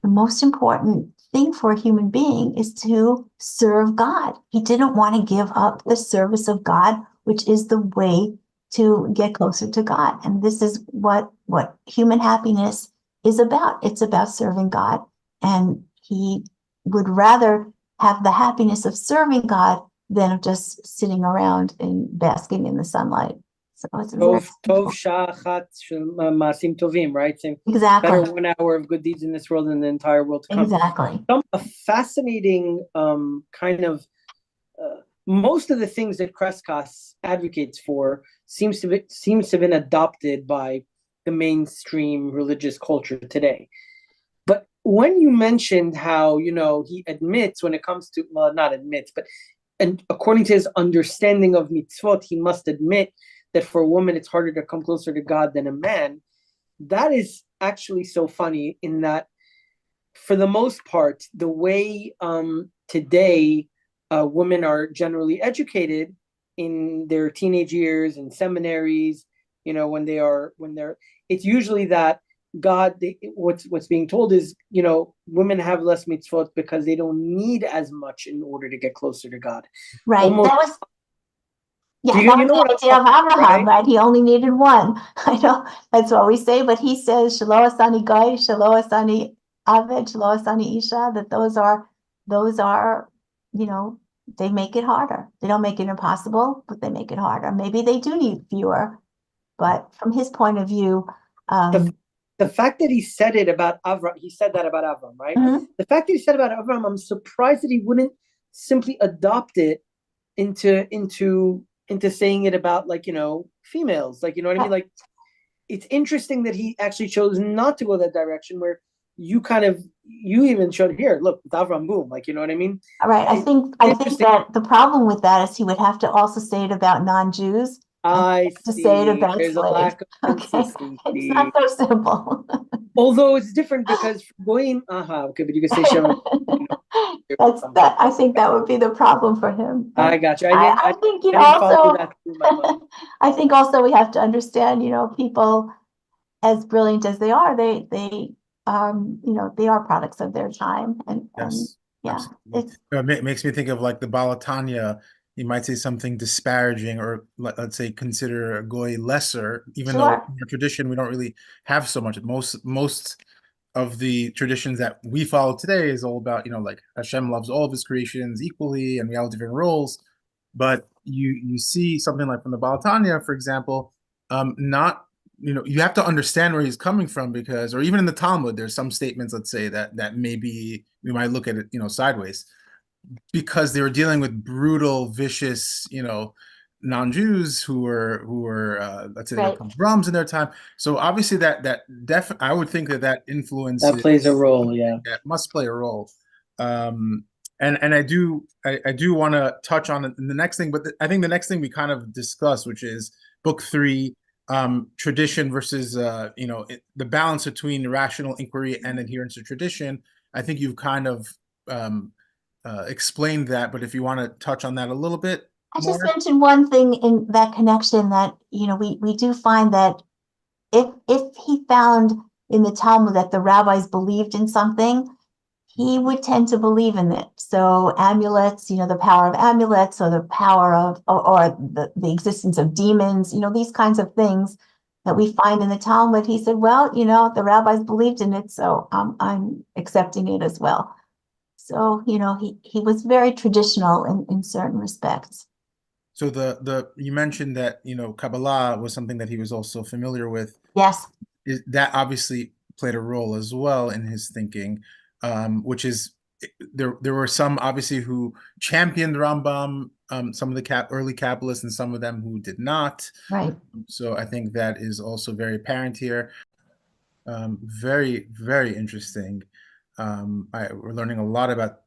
the most important thing for a human being is to serve God. He didn't want to give up the service of God, which is the way to get closer to God. And this is what human happiness is about. It's about serving God. And he would rather have the happiness of serving God than of just sitting around and basking in the sunlight. So it's very Tov sha'achat ma'asim tovim, right? Saying exactly. better 1 hour of good deeds in this world than the entire world to come. Exactly. A fascinating kind of most of the things that Crescass advocates for seems to have been adopted by the mainstream religious culture today. But when you mentioned how, he admits when it comes to, well, not admits, but and according to his understanding of mitzvot, he must admit that for a woman it's harder to come closer to God than a man. That is actually so funny in that, for the most part, the way today women are generally educated in their teenage years and seminaries, when they're, it's usually that what's being told is, women have less mitzvot because they don't need as much in order to get closer to God. Right. Almost, that was yeah, you that know was the what idea of Abraham, right? right? He only needed one. I know that's what we say, but he says, Shelo asani goy, Shelo asani aved, Shelo asani isha, that those are, they make it harder. They don't make it impossible, but they make it harder. Maybe they do need fewer, but from his point of view, the fact that he said it about Avram, he said that about Avram, right? Mhm. The fact that he said about Avram, I'm surprised that he wouldn't simply adopt it into saying it about, like, females, like, you know what I mean? Like, it's interesting that he actually chose not to go that direction, where you even showed here, look, with Avram, boom, like, you know what I mean? All right. I think that the problem with that is he would have to also say it about non-Jews. I to say it see. about There's a slaves. lack of Okay, consistency. it's not so simple. Although it's different because Goyim, okay, but you can say Shem. I think that would be the problem for him. I got you. I think, didn't follow that through my mind. I think also we have to understand, people, as brilliant as they are, they they are products of their time. And Yes, yeah, absolutely. It makes me think of, like, the Balatanya. You might say something disparaging, or let's say consider a goy lesser, even though sure. in our tradition we don't really have so much. Most of the traditions that we follow today is all about, like, Hashem loves all of his creations equally, and we all have different roles. But you see something like from the Balatanya, for example, not you have to understand where he's coming from, because, or even in the Talmud, there's some statements, let's say, that maybe we might look at it, sideways, because they were dealing with brutal, vicious, non-Jews who were let's say, they were pogroms in their time. So obviously I would think that influences, that plays a role, yeah. That must play a role. And I do want to touch on the next thing, but I think the next thing we kind of discuss, which is book 3, tradition versus the balance between rational inquiry and adherence to tradition. I think you've kind of explained that, but if you want to touch on that a little bit more. Just mention one thing in that connection, that we do find that if he found in the Talmud that the rabbis believed in something, he would tend to believe in it. So amulets, the power of amulets, or the power of, or the existence of demons, these kinds of things that we find in the Talmud. He said, well, the rabbis believed in it, so I'm accepting it as well. So, he was very traditional in certain respects. So you mentioned that, Kabbalah was something that he was also familiar with. Yes. That obviously played a role as well in his thinking, which is, there were some obviously who championed Rambam, some of the early Kabbalists, and some of them who did not. Right. So I think that is also very apparent here. Very, very interesting. We're learning a lot about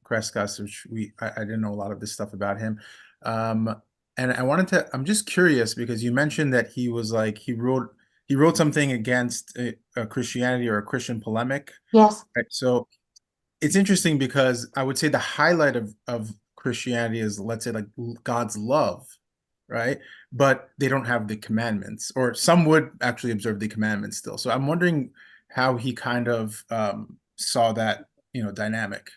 Crescas, which I didn't know a lot of this stuff about him. And I'm just curious, because you mentioned that he was like, he wrote something against a Christianity, or a Christian polemic. Yes. Right? So it's interesting, because I would say the highlight of Christianity is, let's say, like, God's love, right? But they don't have the commandments, or some would actually observe the commandments still. So I'm wondering how he kind of saw that, dynamic.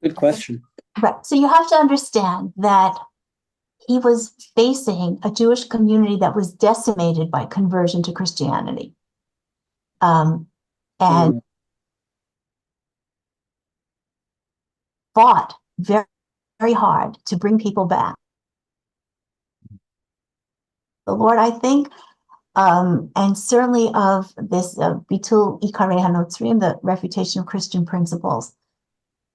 Good question. Right. So you have to understand that he was facing a Jewish community that was decimated by conversion to Christianity. And fought very, very hard to bring people back. The Lord, I think, and certainly of this Bitul Ikarei Hanotzrim, the refutation of Christian principles.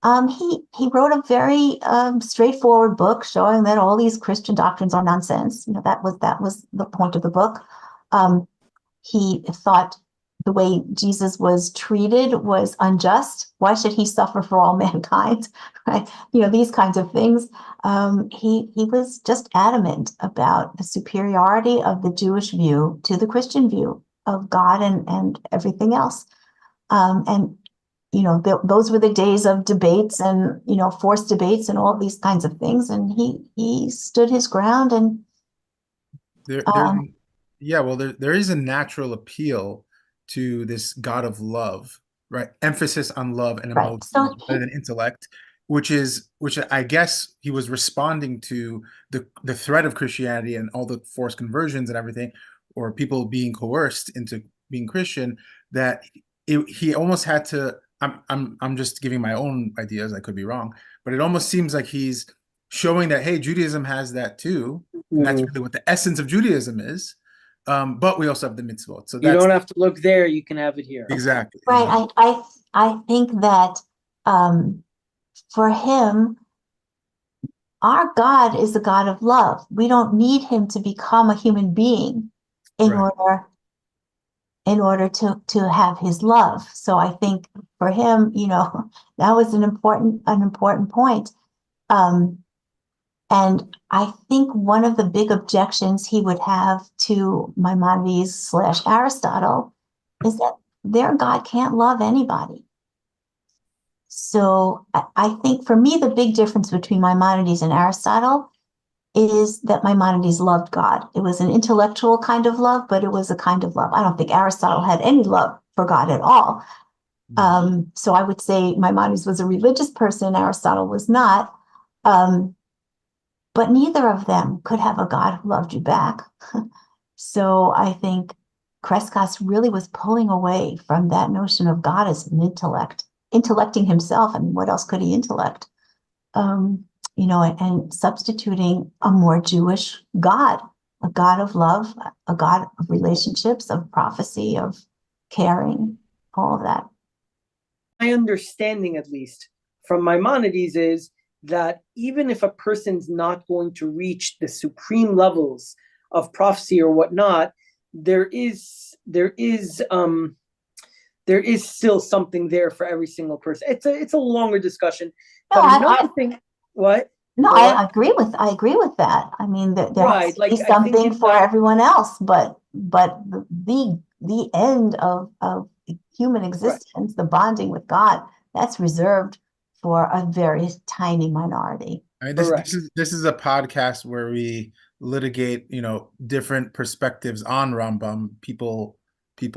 He wrote a very straightforward book showing that all these Christian doctrines are nonsense. That was the point of the book. He thought the way Jesus was treated was unjust. Why should he suffer for all mankind? Right? These kinds of things. He was just adamant about the superiority of the Jewish view to the Christian view of God and everything else. And those were the days of debates and forced debates and all these kinds of things. And he stood his ground. And there is a natural appeal to this God of love, right? Emphasis on love and emotion rather than intellect, which I guess he was responding to the threat of Christianity and all the forced conversions and everything, or people being coerced into being Christian. That he almost had to. I'm just giving my own ideas. I could be wrong, but it almost seems like he's showing that, hey, Judaism has that too, and that's really what the essence of Judaism is. But we also have the mitzvot. So you don't have to look there; you can have it here. Exactly. Right. I think that for him, our God is a God of love. We don't need him to become a human being in order to have his love. So I think for him, that was an important point. And I think one of the big objections he would have to Maimonides / Aristotle is that their God can't love anybody. So I think for me, the big difference between Maimonides and Aristotle is that Maimonides loved God. It was an intellectual kind of love, but it was a kind of love. I don't think Aristotle had any love for God at all. So I would say Maimonides was a religious person, Aristotle was not. But neither of them could have a God who loved you back. So I think Crescas really was pulling away from that notion of God as an intellecting himself. I mean, what else could he intellect? And substituting a more Jewish God, a God of love, a God of relationships, of prophecy, of caring, all of that. My understanding, at least, from Maimonides is that even if a person's not going to reach the supreme levels of prophecy or whatnot, there is still something there for every single person. It's a longer discussion. No, but another thing, what? No, I agree with that. I mean, there has to be something for everyone else, but the end of human existence, the bonding with God, that's reserved for a very tiny minority. I mean, this is a podcast where we litigate, different perspectives on Rambam. People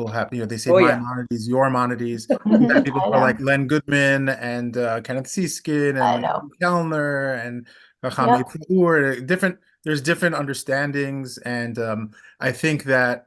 have, they say Maimonides, your Maimonides. You got people like Len Goodman and Kenneth Seeskin and Kellner and there's different understandings, and I think that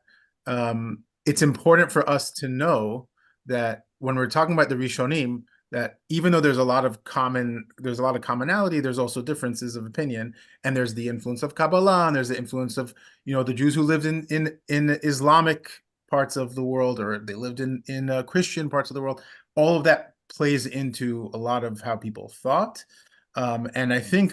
it's important for us to know that when we're talking about the Rishonim, that even though there's a lot of commonality, there's also differences of opinion, and there's the influence of Kabbalah, and there's the influence of the Jews who lived in Islamic parts of the world, or they lived in Christian parts of the world. All of that plays into a lot of how people thought, and I think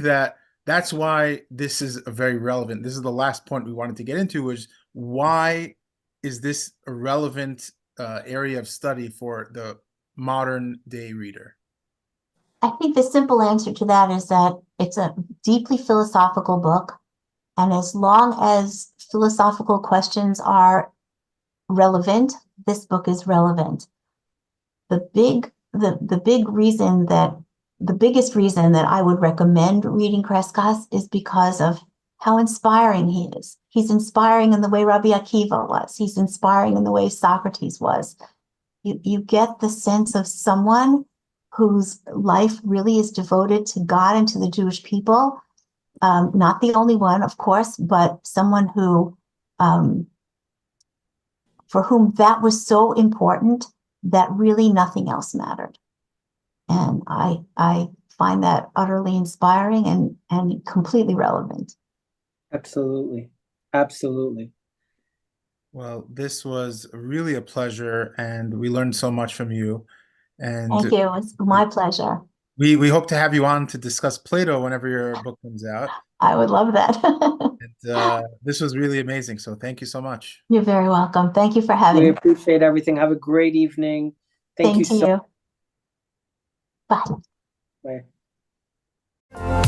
that's why this is a very relevant. This is the last point we wanted to get into, is why is this a relevant area of study for the modern day reader? I think the simple answer to that is that it's a deeply philosophical book, and as long as philosophical questions are relevant, this book is relevant. The biggest reason that I would recommend reading Crescas is because of how inspiring he is. He's inspiring in the way Rabbi Akiva was. He's inspiring in the way Socrates was. You get the sense of someone whose life really is devoted to God and to the Jewish people. Not the only one, of course, but someone who, for whom that was so important that really nothing else mattered. And I find that utterly inspiring and completely relevant. Absolutely. Absolutely. Well, this was really a pleasure, and we learned so much from you. And Thank you. It's my pleasure. we hope to have you on to discuss Plato whenever your book comes out. I would love that. And this was really amazing. So thank you so much. You're very welcome. Thank you for having We me. appreciate everything. Have a great evening. Thank Same you to so you. Bye. much.